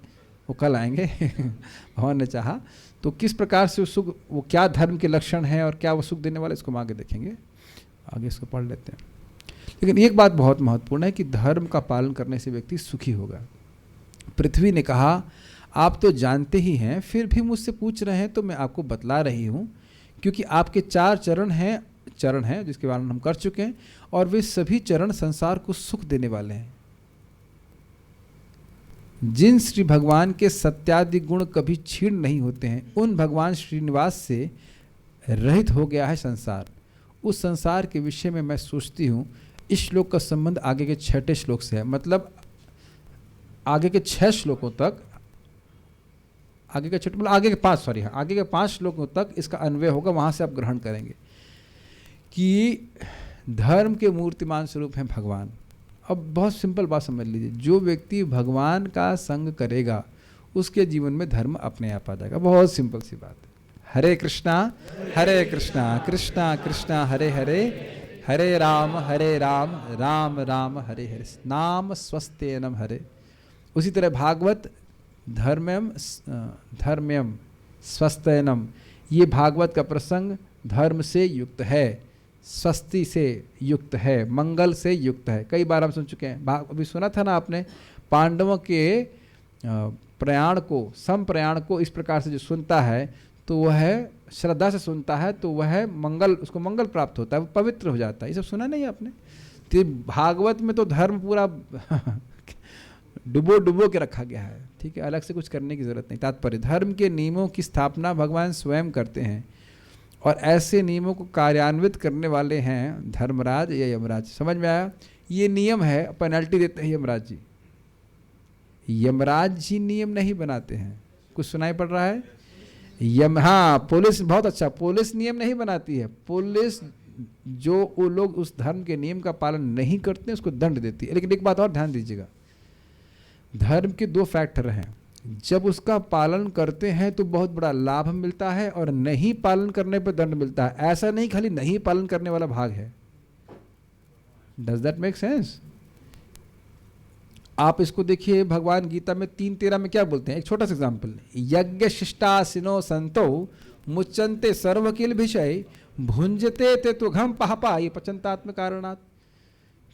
वो कल आएंगे भगवान ने चाहा। तो किस प्रकार से सुख, वो क्या धर्म के लक्षण हैं और क्या वो सुख देने वाले, इसको हम आगे देखेंगे। आगे इसको पढ़ लेते हैं। लेकिन एक बात बहुत महत्वपूर्ण है कि धर्म का पालन करने से व्यक्ति सुखी होगा। पृथ्वी ने कहा आप तो जानते ही हैं, फिर भी मुझसे पूछ रहे हैं, तो मैं आपको बतला रही हूँ, क्योंकि आपके 4 चरण हैं जिसके वर्णन हम कर चुके हैं, और वे सभी चरण संसार को सुख देने वाले हैं। जिन श्री भगवान के सत्यादि गुण कभी क्षीण नहीं होते हैं, उन भगवान श्रीनिवास से रहित हो गया है संसार। उस संसार के विषय में मैं सोचती हूँ। इस श्लोक का संबंध आगे के 6ठे श्लोक से है, मतलब आगे के 6 श्लोकों तक, आगे के 6 मतलब आगे के 5 सॉरी हाँ आगे के 5 श्लोकों तक इसका अन्वय होगा। वहाँ से आप ग्रहण करेंगे कि धर्म के मूर्तिमान स्वरूप हैं भगवान। अब बहुत सिंपल बात समझ लीजिए, जो व्यक्ति भगवान का संग करेगा उसके जीवन में धर्म अपने आप आ जाएगा। बहुत सिंपल सी बात है। हरे कृष्णा कृष्णा कृष्णा हरे हरे, हरे राम राम राम हरे हरे, नाम स्वस्तेनम हरे। उसी तरह भागवत धर्म्यम स्वस्तेनम, ये भागवत का प्रसंग धर्म से युक्त है, स्वस्ति से युक्त है, मंगल से युक्त है। कई बार हम सुन चुके हैं। अभी सुना था ना आपने, पांडवों के प्रयाण को, संप्रयाण को इस प्रकार से जो सुनता है तो वह श्रद्धा से सुनता है, तो वह मंगल, उसको मंगल प्राप्त होता है, वो पवित्र हो जाता है। ये सब सुना नहीं आपने? तो भागवत में तो धर्म पूरा डुबो के रखा गया है। ठीक है, अलग से कुछ करने की जरूरत नहीं। तात्पर्य, धर्म के नियमों की स्थापना भगवान स्वयं करते हैं, और ऐसे नियमों को कार्यान्वित करने वाले हैं धर्मराज या यमराज। समझ में आया? ये नियम है, पेनल्टी देते हैं यमराज जी। यमराज जी नियम नहीं बनाते हैं। कुछ सुनाई पड़ रहा है? हाँ, पुलिस, बहुत अच्छा, पुलिस नियम नहीं बनाती है। पुलिस, जो वो लोग उस धर्म के नियम का पालन नहीं करते उसको दंड देती है। लेकिन एक बात और ध्यान दीजिएगा, धर्म के 2 फैक्टर हैं। जब उसका पालन करते हैं तो बहुत बड़ा लाभ मिलता है, और नहीं पालन करने पर दंड मिलता है। ऐसा नहीं खाली नहीं पालन करने वाला भाग है। Does that make sense? आप इसको देखिए, भगवान गीता में 3:13 में क्या बोलते हैं? एक छोटा सा एग्जाम्पल, यज्ञ शिष्टासिनो संतो मुच्यन्ते सर्वकिल विषय भुंजते ते तुघम पापा, ये पचंतात्म कारणात्,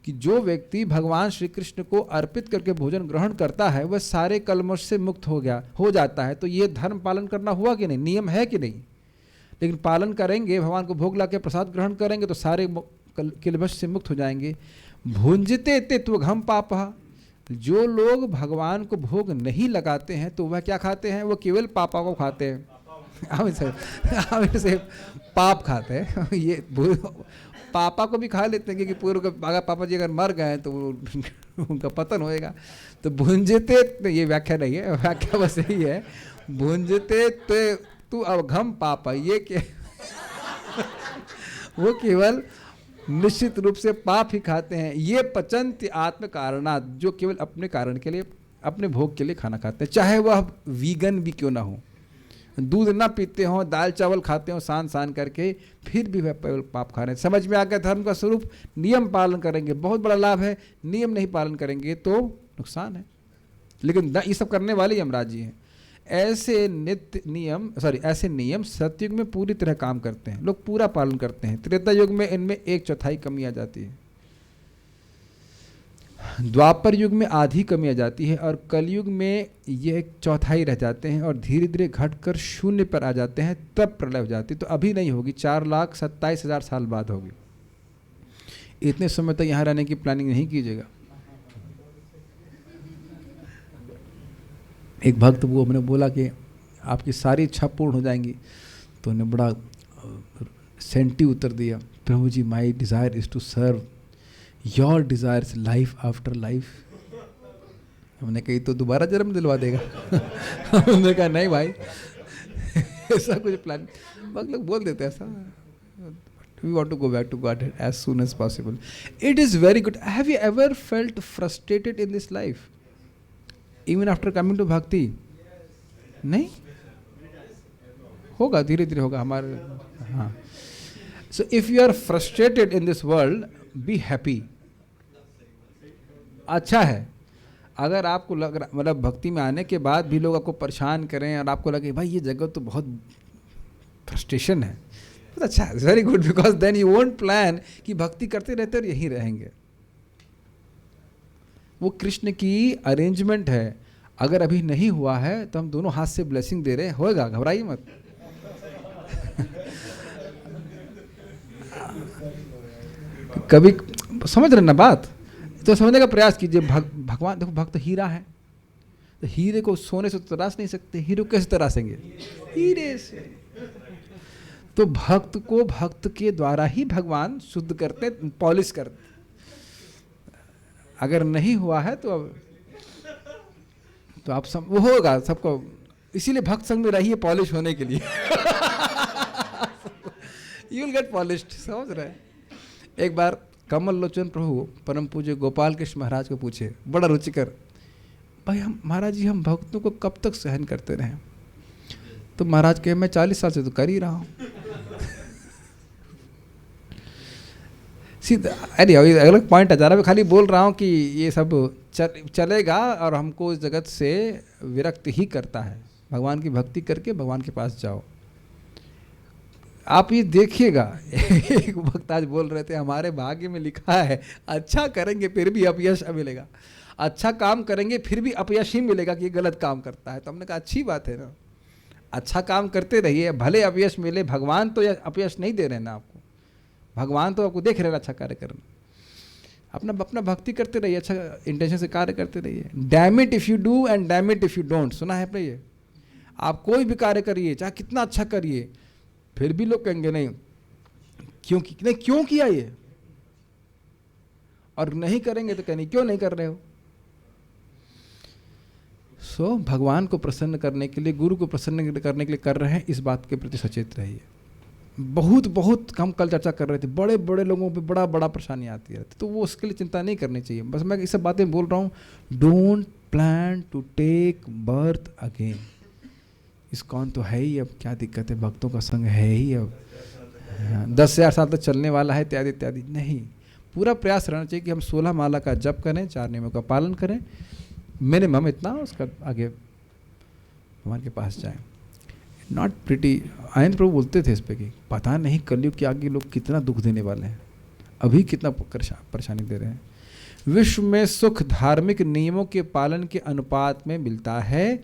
कि जो व्यक्ति भगवान श्री कृष्ण को अर्पित करके भोजन ग्रहण करता है वह सारे कलमश से मुक्त हो जाता है। तो ये धर्म पालन करना हुआ कि नहीं? नियम है कि नहीं? लेकिन पालन करेंगे, भगवान को भोग ला के प्रसाद ग्रहण करेंगे तो सारे कलमश से मुक्त हो जाएंगे। भुंजते ते तुघम पापा, जो लोग भगवान को भोग नहीं लगाते हैं तो वह क्या खाते हैं? वो केवल पापा को खाते हैं। से पाप खाते हैं। ये पापा को भी खा लेते हैं, क्योंकि पूर्व अगर पापा जी अगर मर गए तो उनका पतन होएगा। तो भुंजते, ये व्याख्या नहीं है, व्याख्या बस यही है, भुंजते तू अवघम पापा, ये क्या वो केवल निश्चित रूप से पाप ही खाते हैं। ये पचंत आत्म कारणात्, जो केवल अपने कारण के लिए, अपने भोग के लिए खाना खाते हैं, चाहे वह वीगन भी क्यों ना हो, दूध ना पीते हो, दाल चावल खाते हो सान करके, फिर भी वह पाप खा रहे हैं। समझ में आ गया धर्म का स्वरूप? नियम पालन करेंगे बहुत बड़ा लाभ है, नियम नहीं पालन करेंगे तो नुकसान है। लेकिन ये सब करने वाले यमराज जी हैं। ऐसे नियम सतयुग में पूरी तरह काम करते हैं, लोग पूरा पालन करते हैं। त्रेता युग में इनमें 1/4 कमी आ जाती है, द्वापर युग में आधी कमी आ जाती है, और कलयुग में ये 1/4 रह जाते हैं, और धीरे धीरे घटकर 0 पर आ जाते हैं। तब प्रलय हो जाती है। तो अभी नहीं होगी, 4,27,000 साल बाद होगी। इतने समय तक यहाँ रहने की प्लानिंग नहीं कीजिएगा। एक भक्त वो हमने बोला कि आपकी सारी इच्छा पूर्ण हो जाएंगी, तो उन्हें बड़ा सेंटी उत्तर दिया, Prabhu ji my desire is to serve, your desire is life after life. हमने कही तो दोबारा जन्म दिलवा देगा। हमने कहा नहीं भाई, ऐसा कुछ प्लान, बहुत लोग बोल देते हैं ऐसा, we want to go back to God as soon as possible. It is very good. Have you ever felt frustrated in this life? Even after coming to bhakti? नहीं होगा, धीरे धीरे होगा हमारे। हाँ, so if you are frustrated in this world, be happy. अच्छा है, अगर आपको लग रहा, मतलब भक्ति में आने के बाद भी लोग आपको परेशान करें और आपको लगे भाई ये जगह तो बहुत फ्रस्ट्रेशन है, तो अच्छा, very good, because then you won't plan कि भक्ति करते रहते और यहीं रहेंगे। वो कृष्ण की अरेंजमेंट है। अगर अभी नहीं हुआ है तो हम दोनों हाथ से ब्लेसिंग दे रहे हैं, होएगा, घबराइए मत। कभी समझ रहे ना बात, तो समझने का प्रयास कीजिए। भगवान देखो, भक्त हीरा है, तो हीरे को सोने से तो तराश नहीं सकते, हीरे को कैसे तराशेंगे? हीरे से। तो भक्त को भक्त के द्वारा ही भगवान शुद्ध करते, पॉलिश करते। अगर नहीं हुआ है तो अब तो आप सब वो होगा सबको, इसीलिए भक्त संग में रहिए पॉलिश होने के लिए। यू विल गेट पॉलिश्ड, समझ रहे हैं? एक बार कमल लोचन प्रभु परम पूज्य गोपाल कृष्ण महाराज को पूछे, बड़ा रुचिकर, भाई हम महाराज जी हम भक्तों को कब तक सहन करते रहें? तो महाराज कहे मैं 40 साल से तो कर ही रहा हूं। सीधा अरे अलग पॉइंट आ जा रहा है, खाली बोल रहा हूँ कि ये सब चलेगा और हमको इस जगत से विरक्त ही करता है। भगवान की भक्ति करके भगवान के पास जाओ। आप ये देखिएगा, एक भक्त आज बोल रहे थे हमारे भाग्य में लिखा है अच्छा करेंगे फिर भी अपयश मिलेगा, अच्छा काम करेंगे फिर भी अपयश ही मिलेगा कि ये गलत काम करता है। तो हमने कहा अच्छी बात है ना, अच्छा काम करते रहिए, भले अपयश मिले, भगवान तो अपयश नहीं दे रहे ना आपको, भगवान तो आपको देख रहे हैं अच्छा कार्य करना। अपना भक्ति करते रहिए, अच्छा इंटेंशन से कार्य करते रहिए। Damn it if you do and damn it if you don't, सुना है अपने ये? आप कोई भी कार्य करिए, चाहे कितना अच्छा करिए, फिर भी लोग कहेंगे नहीं क्यों किया ये, और नहीं करेंगे तो कहेंगे क्यों नहीं कर रहे हो। सो भगवान को प्रसन्न करने के लिए, गुरु को प्रसन्न करने के लिए कर रहे हैं, इस बात के प्रति सचेत रहिए। बहुत हम कल चर्चा कर रहे थे, बड़े बड़े लोगों पे बड़ा परेशानी आती है, तो वो उसके लिए चिंता नहीं करनी चाहिए। बस मैं ये सब बातें बोल रहा हूँ। Don't plan to take birth again. ISKCON तो है ही, अब क्या दिक्कत है, भक्तों का संग है ही, अब 10,000 साल तक चलने वाला है, इत्यादि इत्यादि। नहीं, पूरा प्रयास रहना चाहिए कि हम 16 माला का जप करें, 4 नियमों का पालन करें, मिनिमम इतना, उसका आगे भगवान के पास जाएं। Not pretty. आयन प्रभु बोलते थे इस पे कि पता नहीं कलयुग के आगे लोग कितना दुख देने वाले हैं, अभी कितना परेशानी दे रहे हैं। विश्व में सुख धार्मिक नियमों के पालन के अनुपात में मिलता है,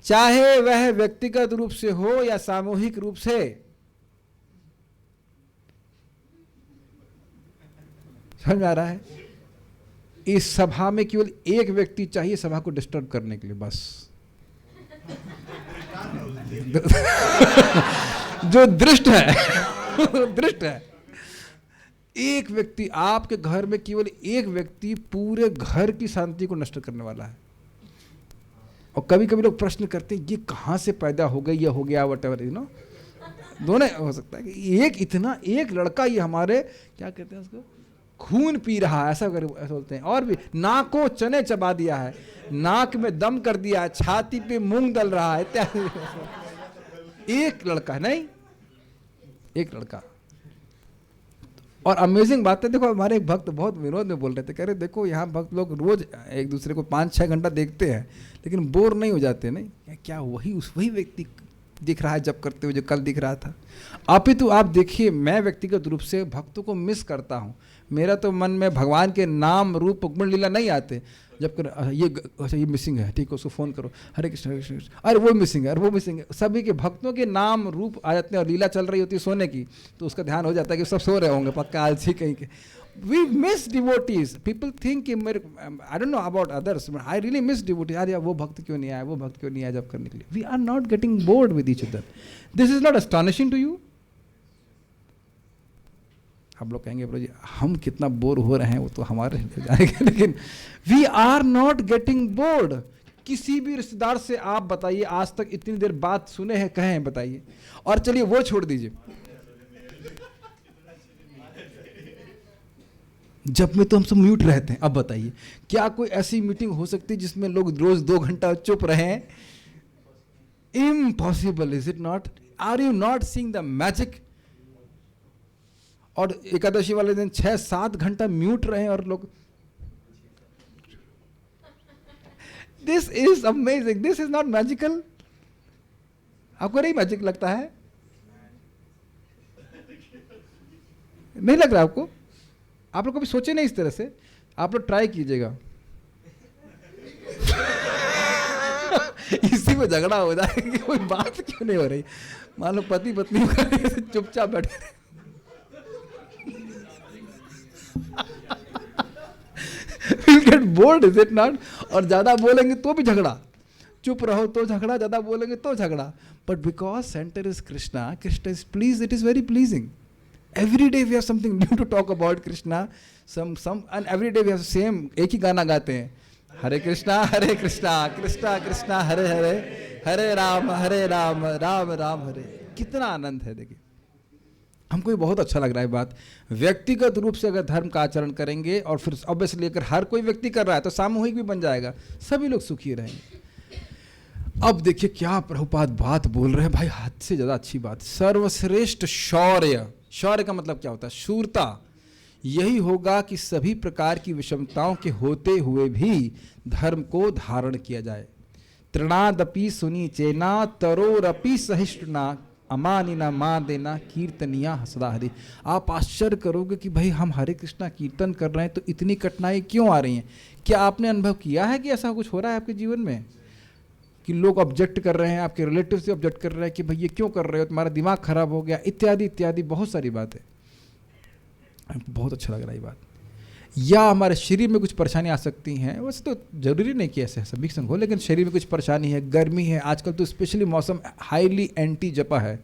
चाहे वह व्यक्तिगत रूप से हो या सामूहिक रूप से। समझ आ रहा है? इस सभा में केवल एक व्यक्ति चाहिए सभा को डिस्टर्ब करने के लिए, बस। जो दृष्ट है दृष्ट है। एक व्यक्ति, आपके घर में केवल एक व्यक्ति पूरे घर की शांति को नष्ट करने वाला है। और कभी कभी लोग प्रश्न करते हैं ये कहाँ से पैदा हो गई, ये हो गया, वटेवर, यू नो। दोनों हो सकता है कि एक लड़का ये हमारे क्या कहते हैं उसको, खून पी रहा है, ऐसा बोलते हैं। और भी नाक को चने चबा दिया है, नाक में दम कर दिया है, छाती पे मूंग दल रहा है, इत्यादि। एक लड़का नहीं, एक लड़का। और अमेजिंग बात है, देखो हमारे एक भक्त बहुत विरोध में बोल रहे थे, कह रहे देखो यहाँ भक्त लोग रोज एक दूसरे को 5-6 घंटा देखते हैं लेकिन बोर नहीं हो जाते। नहीं क्या वही व्यक्ति दिख रहा है जब करते हुए जो कल दिख रहा था। अपितु आप देखिए, मैं व्यक्तिगत रूप से भक्तों को मिस करता हूँ। मेरा तो मन में भगवान के नाम रूप गुण लीला नहीं आते। जब कर ये मिसिंग है, ठीक है, उसको फ़ोन करो, हरे कृष्ण हरे कृष्ण, अरे वो मिसिंग है, अरे वो मिसिंग है। सभी के भक्तों के नाम रूप आ जाते हैं और लीला चल रही होती है सोने की, तो उसका ध्यान हो जाता है कि सब सो रहे होंगे पक्का आलसी कहीं के। We miss devotees. People think कि मेरे, I don't know about others, but I really miss devotees. अरे वो भक्त क्यों नहीं आया, वो भक्त क्यों नहीं आया जब करने के लिए। We are not getting bored with each other. This is not astonishing to you? आप लोग कहेंगे प्रभु जी हम कितना बोर हो रहे हैं, वो तो हमारे जाएंगे, लेकिन we are not getting bored. किसी भी रिश्तेदार से आप बताइए आज तक इतनी देर बात सुने हैं, कहे हैं, बताइए। और चलिए वो छोड़ दीजिए, जब में तो हम सब म्यूट रहते हैं, अब बताइए क्या कोई ऐसी मीटिंग हो सकती है जिसमें लोग रोज 2 घंटा चुप रहे? Impossible, is it not? Are you not seeing the magic? और एकादशी वाले दिन 6-7 घंटा म्यूट रहे और लोग this is amazing, this is not magical. आपको नहीं मैजिक लगता है? नहीं लग रहा आपको? आप लोग कभी सोचे नहीं इस तरह से? आप लोग ट्राई कीजिएगा। इसी में झगड़ा हो जाए कि कोई बात क्यों नहीं हो रही। मान लो पति पत्नी चुपचाप बैठे We'll get bored, is it not? और ज्यादा बोलेंगे तो भी झगड़ा, चुप रहो तो झगड़ा, ज्यादा बोलेंगे तो झगड़ा। But because center is Krishna, Krishna is pleased, it is very pleasing. Every day we have something new to talk about Krishna. And every day we have same, एक ही गाना गाते हैं, हरे कृष्णा कृष्णा कृष्णा हरे हरे, हरे राम राम राम हरे। कितना आनंद है। देखिए हमको ये बहुत अच्छा लग रहा है बात। व्यक्तिगत रूप से अगर धर्म का आचरण करेंगे और फिर ऑब्वियसली अगर हर कोई व्यक्ति कर रहा है तो सामूहिक भी बन जाएगा, सभी लोग सुखी रहेंगे। अब देखिए क्या प्रभुपाद बात बोल रहे हैं भाई, हद से ज़्यादा अच्छी बात। सर्वश्रेष्ठ शौर्य, शौर्य का मतलब क्या होता है? शूरता। यही होगा कि सभी प्रकार की विषमताओं के होते हुए भी धर्म को धारण किया जाए। तृणादपि सुनी चेना तरोरपि सहिष्णुना अमानिना मां देना कीर्तनिया हसदा हरि। आप आश्चर्य करोगे कि भाई हम हरे कृष्णा कीर्तन कर रहे हैं तो इतनी कठिनाई क्यों आ रही हैं? क्या आपने अनुभव किया है कि ऐसा कुछ हो रहा है आपके जीवन में कि लोग ऑब्जेक्ट कर रहे हैं, आपके रिलेटिव से ऑब्जेक्ट कर रहे हैं कि भाई ये क्यों कर रहे हो, तुम्हारा दिमाग खराब हो गया, इत्यादि इत्यादि बहुत सारी बातें। हमको बहुत अच्छा लग रहा है ये बात। या हमारे शरीर में कुछ परेशानी आ सकती हैं, वैसे तो जरूरी नहीं कि ऐसे सभी संग हो, लेकिन शरीर में कुछ परेशानी है, गर्मी है, आजकल तो स्पेशली मौसम हाईली एंटी जपा है।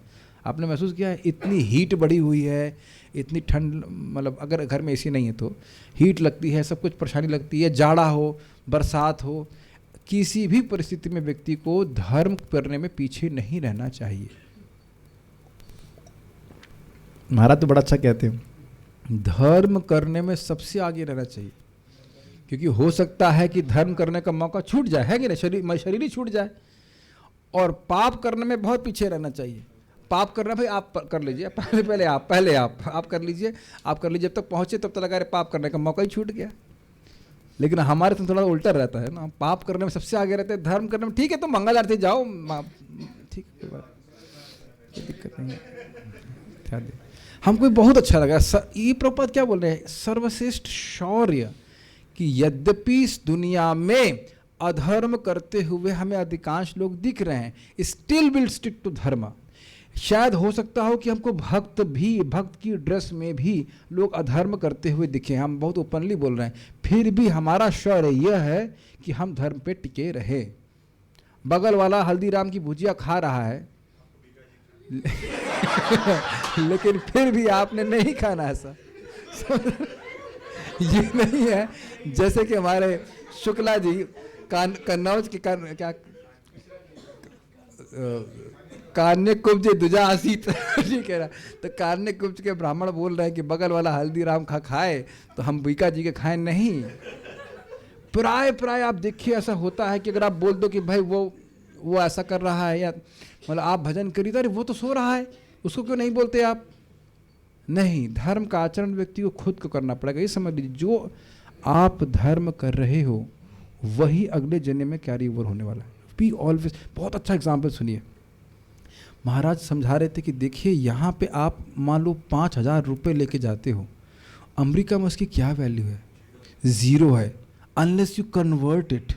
आपने महसूस किया है इतनी हीट बढ़ी हुई है, इतनी ठंड, मतलब अगर घर में एसी नहीं है तो हीट लगती है, सब कुछ परेशानी लगती है, जाड़ा हो बरसात हो, किसी भी परिस्थिति में व्यक्ति को धर्म करने में पीछे नहीं रहना चाहिए। महाराज तो बड़ा अच्छा कहते हैं, धर्म करने में सबसे आगे रहना चाहिए, क्योंकि हो सकता है कि धर्म करने का मौका छूट जाए, है कि नहीं, शरीर ही छूट जाए। और पाप करने में बहुत पीछे रहना चाहिए। पाप करना भाई आप कर लीजिए, पहले आप कर लीजिए, जब तक पहुंचे तब तक लगा रहे पाप करने का मौका ही छूट गया। लेकिन हमारे तो थोड़ा उल्टा रहता है ना, पाप करने में सबसे आगे रहते हैं, धर्म करने में ठीक है तो मंगल आरती जाओ, ठीक है, कोई दिक्कत नहीं है। हमको बहुत अच्छा लगा ये प्रभुपाद क्या बोल रहे हैं, सर्वश्रेष्ठ शौर्य, कि यद्यपि इस दुनिया में अधर्म करते हुए हमें अधिकांश लोग दिख रहे हैं, स्टिल विल स्टिक टू धर्म। शायद हो सकता हो कि हमको भक्त की ड्रेस में भी लोग अधर्म करते हुए दिखे, हम बहुत ओपनली बोल रहे हैं, फिर भी हमारा शौर्य यह है कि हम धर्म पे टिके रहे। बगल वाला हल्दीराम की भुजिया खा रहा है लेकिन फिर भी आपने नहीं खाना ऐसा ये नहीं है जैसे कि हमारे शुक्ला जी कन्नौज के क्या कान्य कुब्ज दुजा आसीत जी कह रहा, तो कान्य कुब्ज के ब्राह्मण बोल रहे हैं कि बगल वाला हल्दीराम खाए तो हम बीका जी के खाएं नहीं। प्राय आप देखिए ऐसा होता है कि अगर आप बोल दो कि भाई वो ऐसा कर रहा है, या मतलब आप भजन करिए, अरे वो तो सो रहा है, उसको क्यों नहीं बोलते आप? नहीं, धर्म का आचरण व्यक्ति को खुद को करना पड़ेगा। ये समझ लीजिए, जो आप धर्म कर रहे हो वही अगले जन्म में कैरी ओवर होने वाला है। Be always. बहुत अच्छा एग्जाम्पल सुनिए, महाराज समझा रहे थे कि देखिए यहाँ पे आप मान लो 5,000 रुपये लेके जाते हो, अमेरिका में उसकी क्या वैल्यू है? 0 है, unless you convert it.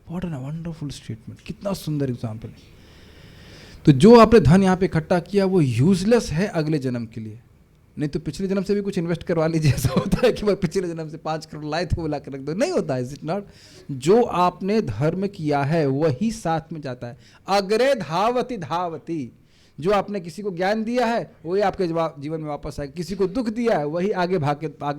What an wonderful statement, कितना सुंदर एग्जाम्पल है। तो जो आपने धन यहाँ पे इकट्ठा किया वो यूजलेस है अगले जन्म के लिए, नहीं तो पिछले जन्म से भी कुछ इन्वेस्ट करवा लीजिए। ऐसा होता है कि भाई पिछले जन्म से 5 करोड़ लाए थे वो ला कर रख दो, नहीं होता है, इज इट नॉट? जो आपने धर्म किया है वही साथ में जाता है। अग्रे धावती, जो आपने किसी को ज्ञान दिया है वही आपके जीवन में वापस आएगा, किसी को दुख दिया है वही आगे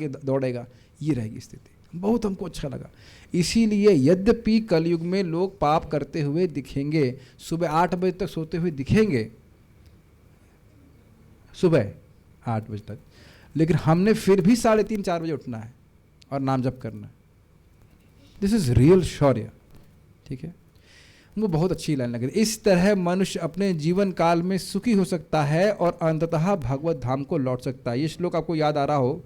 दौड़ेगा। ये रहेगी स्थिति। बहुत हमको अच्छा लगा। इसीलिए यद्यपि कलयुग में लोग पाप करते हुए दिखेंगे, सुबह 8 बजे तक सोते हुए दिखेंगे, सुबह 8 बजे तक, लेकिन हमने फिर भी 3:30-4 बजे उठना है और नाम जप करना है। दिस इज रियल शौर्य। ठीक है, वो बहुत अच्छी लाइन लग रही। इस तरह मनुष्य अपने जीवन काल में सुखी हो सकता है और अंततः भगवत धाम को लौट सकता है। ये श्लोक आपको याद आ रहा हो,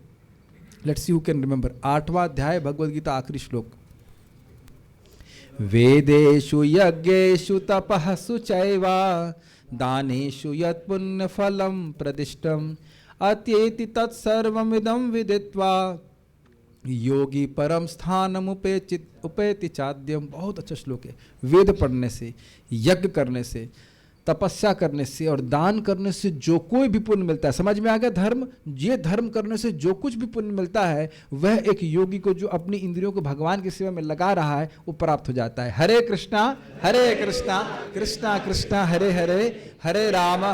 let's see who can remember. 8वां अध्याय भगवद गीता, आखिरी श्लोक। वेदेषु यज्ञेषु तपःसु चैव दानेषु यत् पुण्यफलं प्रदिष्टम् अत्येति तत्सर्वमिदं विदित्वा योगी परम स्थानम उपेति चाद्यम। बहुत अच्छा श्लोक है। वेद पढ़ने से, यज्ञ करने से, तपस्या करने से और दान करने से जो कोई भी पुण्य मिलता है, समझ में आ गया धर्म? ये धर्म करने से जो कुछ भी पुण्य मिलता है वह एक योगी को जो अपनी इंद्रियों को भगवान की सेवा में लगा रहा है वो प्राप्त हो जाता है। हरे कृष्णा कृष्णा कृष्णा हरे हरे, हरे राम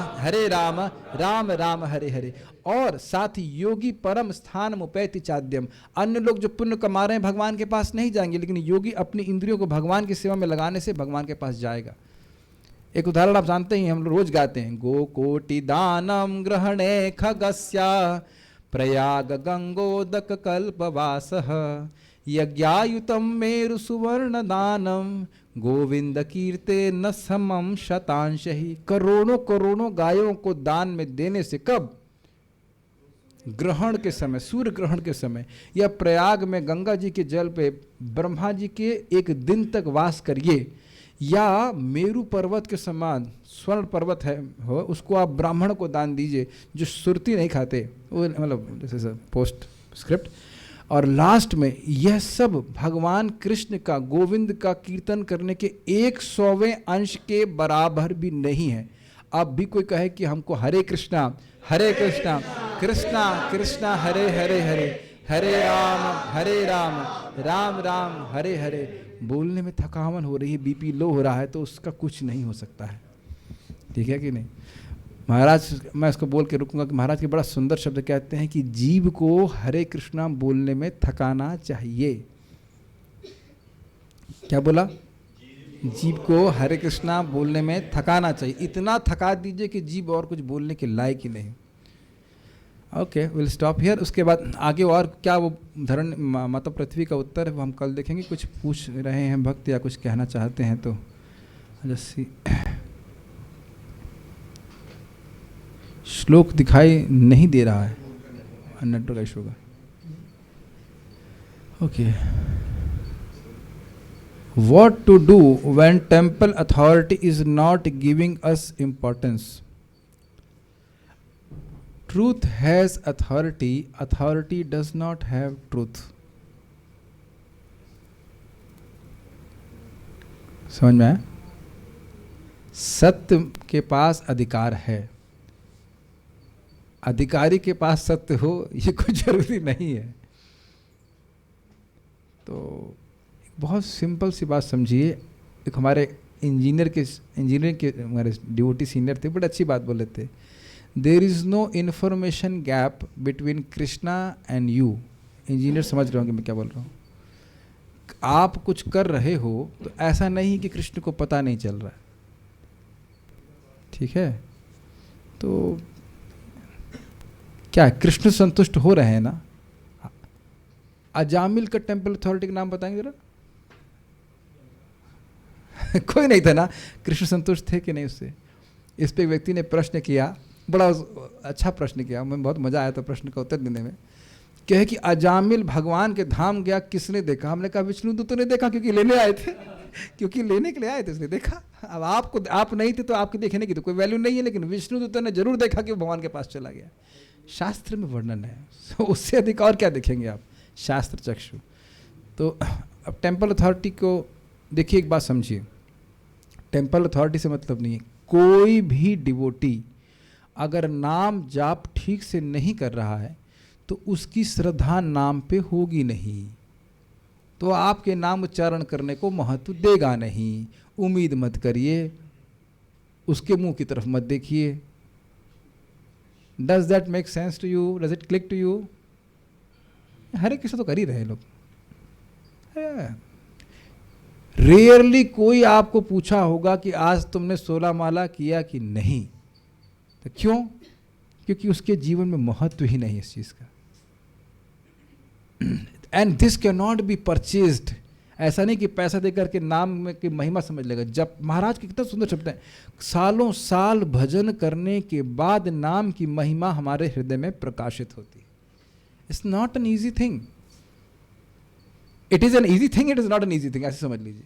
राम राम हरे हरे। और साथ ही योगी परम स्थान मुपैति चाद्यम। अन्य लोग जो पुण्य कमा रहे हैं भगवान के पास नहीं जाएंगे, लेकिन योगी अपनी इंद्रियों को भगवान की सेवा में लगाने से भगवान के पास जाएगा। एक उदाहरण आप जानते ही, हम रोज गाते हैं, गो कोटि दानम ग्रहणे खगस्या प्रयाग गंगोदक कल्पवासः यज्ञायुतम मेरु सुवर्ण दानम गोविंद कीर्ते न समम शतांश ही। करोड़ों करोड़ों गायों को दान में देने से, कब? ग्रहण के समय, सूर्य ग्रहण के समय, या प्रयाग में गंगा जी के जल पे ब्रह्मा जी के एक दिन तक वास करिए, या मेरु पर्वत के समान स्वर्ण पर्वत है हो, उसको आप ब्राह्मण को दान दीजिए जो सुरती नहीं खाते, वो मतलब जैसे पोस्ट स्क्रिप्ट। और लास्ट में यह सब भगवान कृष्ण का, गोविंद का कीर्तन करने के 100वें अंश के बराबर भी नहीं है। अब भी कोई कहे कि हमको हरे कृष्णा कृष्णा कृष्णा हरे हरे हरे, हरे राम राम राम हरे हरे, बोलने में थकावन हो रही है, बीपी लो हो रहा है, तो उसका कुछ नहीं हो सकता है। ठीक है कि नहीं? महाराज, मैं इसको बोल के रुकूंगा कि महाराज के बड़ा सुंदर शब्द कहते हैं कि जीव को हरे कृष्णा बोलने में थकाना चाहिए। क्या बोला? जीव को हरे कृष्णा बोलने में थकाना चाहिए। इतना थका दीजिए कि जीव और कुछ बोलने के लायक ही नहीं। Okay, will stop here. उसके बाद आगे और क्या वो धरण माता पृथ्वी का उत्तर है वो हम कल देखेंगे। कुछ पूछ रहे हैं भक्त या कुछ कहना चाहते हैं तो जैसे श्लोक दिखाई नहीं दे रहा है, नेटवर्क इशू का। Okay, what to do when temple authority is not giving us importance? Truth has authority, authority does not have truth. समझ में आया? सत्य के पास अधिकार है, अधिकारी के पास सत्य हो ये कोई जरूरी नहीं है। तो बहुत सिंपल सी बात समझिए। एक हमारे इंजीनियर के हमारे डिवोटी सीनियर थे, बड़ी अच्छी बात बोले थे, there is no information gap between Krishna and you. Engineer समझ रहे होंगे मैं क्या बोल रहा हूँ। आप कुछ कर रहे हो तो ऐसा नहीं कि कृष्ण को पता नहीं चल रहा है। ठीक है, तो क्या कृष्ण संतुष्ट हो रहे हैं ना? अजामिल का टेम्पल अथॉरिटी का नाम बताएंगे जरा। कोई नहीं था ना, कृष्ण संतुष्ट थे कि नहीं उससे? इस पे एक व्यक्ति ने प्रश्न किया, बड़ा अच्छा प्रश्न किया, मैं बहुत मजा आया था प्रश्न का उत्तर देने में। क्या है कि अजामिल भगवान के धाम गया, किसने देखा? हमने कहा विष्णुदूत ने देखा, क्योंकि लेने आए थे, क्योंकि लेने के लिए आए थे, उसने देखा। अब आप नहीं थे तो आपके देखने की तो कोई वैल्यू नहीं है, लेकिन विष्णुदूतों ने जरूर देखा कि वो भगवान के पास चला गया। शास्त्र में वर्णन है, उससे अधिक और क्या देखेंगे आप? शास्त्र चक्षु। तो अब टेम्पल अथॉरिटी को देखिए, एक बात समझिए, टेम्पल अथॉरिटी से मतलब नहीं है कोई भी डिवोटी अगर नाम जाप ठीक से नहीं कर रहा है तो उसकी श्रद्धा नाम पे होगी नहीं, तो आपके नाम उच्चारण करने को महत्व देगा नहीं। उम्मीद मत करिए, उसके मुंह की तरफ मत देखिए। Does that make sense to you? Does it click to you? Hare Krishna तो कर ही रहे लोग। रेयरली कोई आपको पूछा होगा कि आज तुमने 16 माला किया कि नहीं। तो क्यों? क्योंकि उसके जीवन में महत्व ही नहीं इस चीज का। And this can not be purchased. ऐसा नहीं कि पैसा देकर के नाम में की महिमा समझ लेगा। जब महाराज के कितना सुंदर शब्द है, सालों साल भजन करने के बाद नाम की महिमा हमारे हृदय में प्रकाशित होती है। It's not an easy thing. It is an easy thing, it is not an easy thing, ऐसे समझ लीजिए।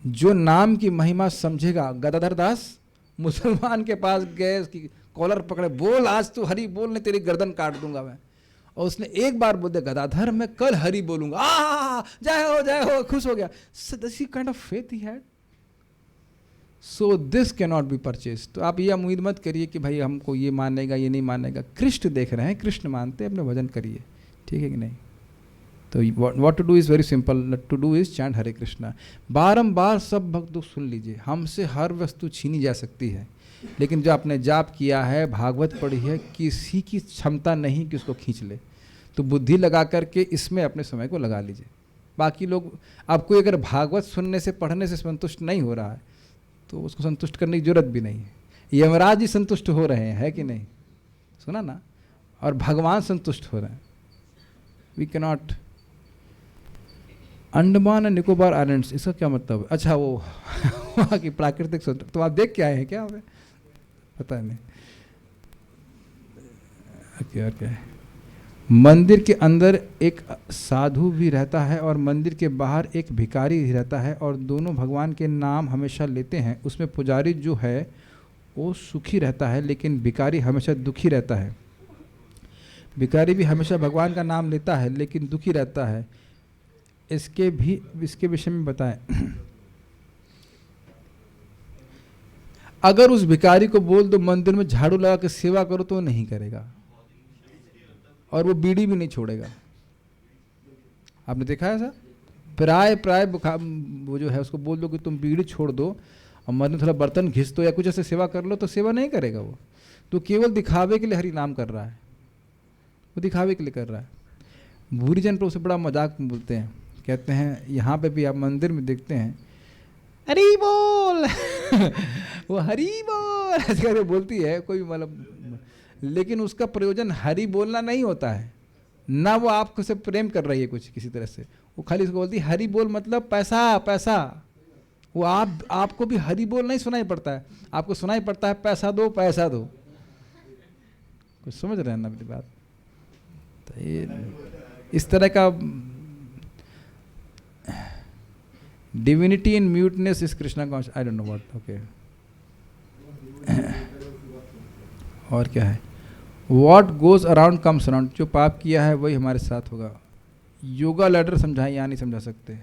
जो नाम की महिमा समझेगा, गदाधर दास मुसलमान के पास गए, उसकी कॉलर पकड़े, बोल आज तू हरि बोल, नहीं तेरी गर्दन काट दूंगा मैं। और उसने एक बार बोल दिया गदाधर मैं कल हरि बोलूंगा, जय हो, खुश हो गया। So this kind of faith he had. So this cannot be purchased. तो आप ये उम्मीद मत करिए कि भाई हमको ये मानेगा ये नहीं मानेगा। कृष्ण देख रहे हैं, कृष्ण मानते हैं, अपने भजन करिए, ठीक है कि नहीं। तो what to do is very simple. To do is chant हरे कृष्णा। बारंबार सब भक्त लोग सुन लीजिए, हमसे हर वस्तु छीनी जा सकती है, लेकिन जो आपने जाप किया है, भागवत पढ़ी है, किसी की क्षमता नहीं कि उसको खींच ले। तो बुद्धि लगा करके इसमें अपने समय को लगा लीजिए। बाकी लोग, आपको अगर भागवत सुनने से पढ़ने से संतुष्ट नहीं हो रहा है तो उसको संतुष्ट करने की जरूरत भी नहीं है। यमराज जी संतुष्ट हो रहे हैं, है कि नहीं, सुना ना, और भगवान संतुष्ट हो रहे हैं। We cannot. Andaman and Nicobar islands, इसका क्या मतलब है? अच्छा वो वहाँ की प्राकृतिक सौंदर्य, तो आप देख के आए हैं क्या? हमें पता नहीं। ओके। मंदिर के अंदर एक साधु भी रहता है और मंदिर के बाहर एक भिखारी भी रहता है, और दोनों भगवान के नाम हमेशा लेते हैं। उसमें पुजारी जो है वो सुखी रहता है, लेकिन भिखारी हमेशा दुखी रहता है। भिखारी भी हमेशा भगवान का नाम लेता है लेकिन दुखी रहता है। इसके विषय में बताएं। अगर उस भिखारी को बोल दो मंदिर में झाड़ू लगा के सेवा करो तो वो नहीं करेगा, और वो बीड़ी भी नहीं छोड़ेगा। आपने देखा है ऐसा? प्राय वो जो है उसको बोल दो कि तुम बीड़ी छोड़ दो और मंदिर में थोड़ा बर्तन घिस दो या कुछ ऐसे सेवा कर लो, तो सेवा नहीं करेगा वो। तो केवल दिखावे के लिए हरि नाम कर रहा है, वो दिखावे के लिए कर रहा है। भूरी जन पर उसे बड़ा मजाक में बोलते हैं, कहते हैं यहाँ पे भी आप मंदिर में देखते हैं हरी बोल वो हरी बोल ऐसे करके बोलती है कोई, मतलब, लेकिन उसका प्रयोजन हरी बोलना नहीं होता है ना, वो आपको से प्रेम कर रही है कुछ किसी तरह से, वो खाली उसको बोलती है हरी बोल मतलब पैसा पैसा। वो आपको भी हरी बोल नहीं सुनाई पड़ता है, आपको सुनाई पड़ता है पैसा दो पैसा दो। कुछ समझ रहे हैं ना मेरी बात? तो ये इस तरह का divinity in muteness is Krishna conscious, I don't know what. Okay, और क्या है? What goes around comes around, जो पाप किया है वही हमारे साथ होगा। योगा लैडर समझाएं, यहाँ नहीं समझा सकते।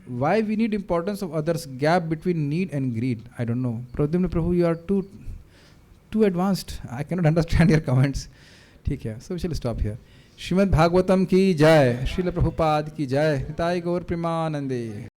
Why we need importance of others, gap between need and greed, I don't know. Pradyumna Prabhu, you are too advanced, I can not understand your comments. ठीक है, so we shall stop here. Srimad Bhagavatam की जय, श्रील प्रभुपाद की जय, निताय गौर प्रेमानंदे।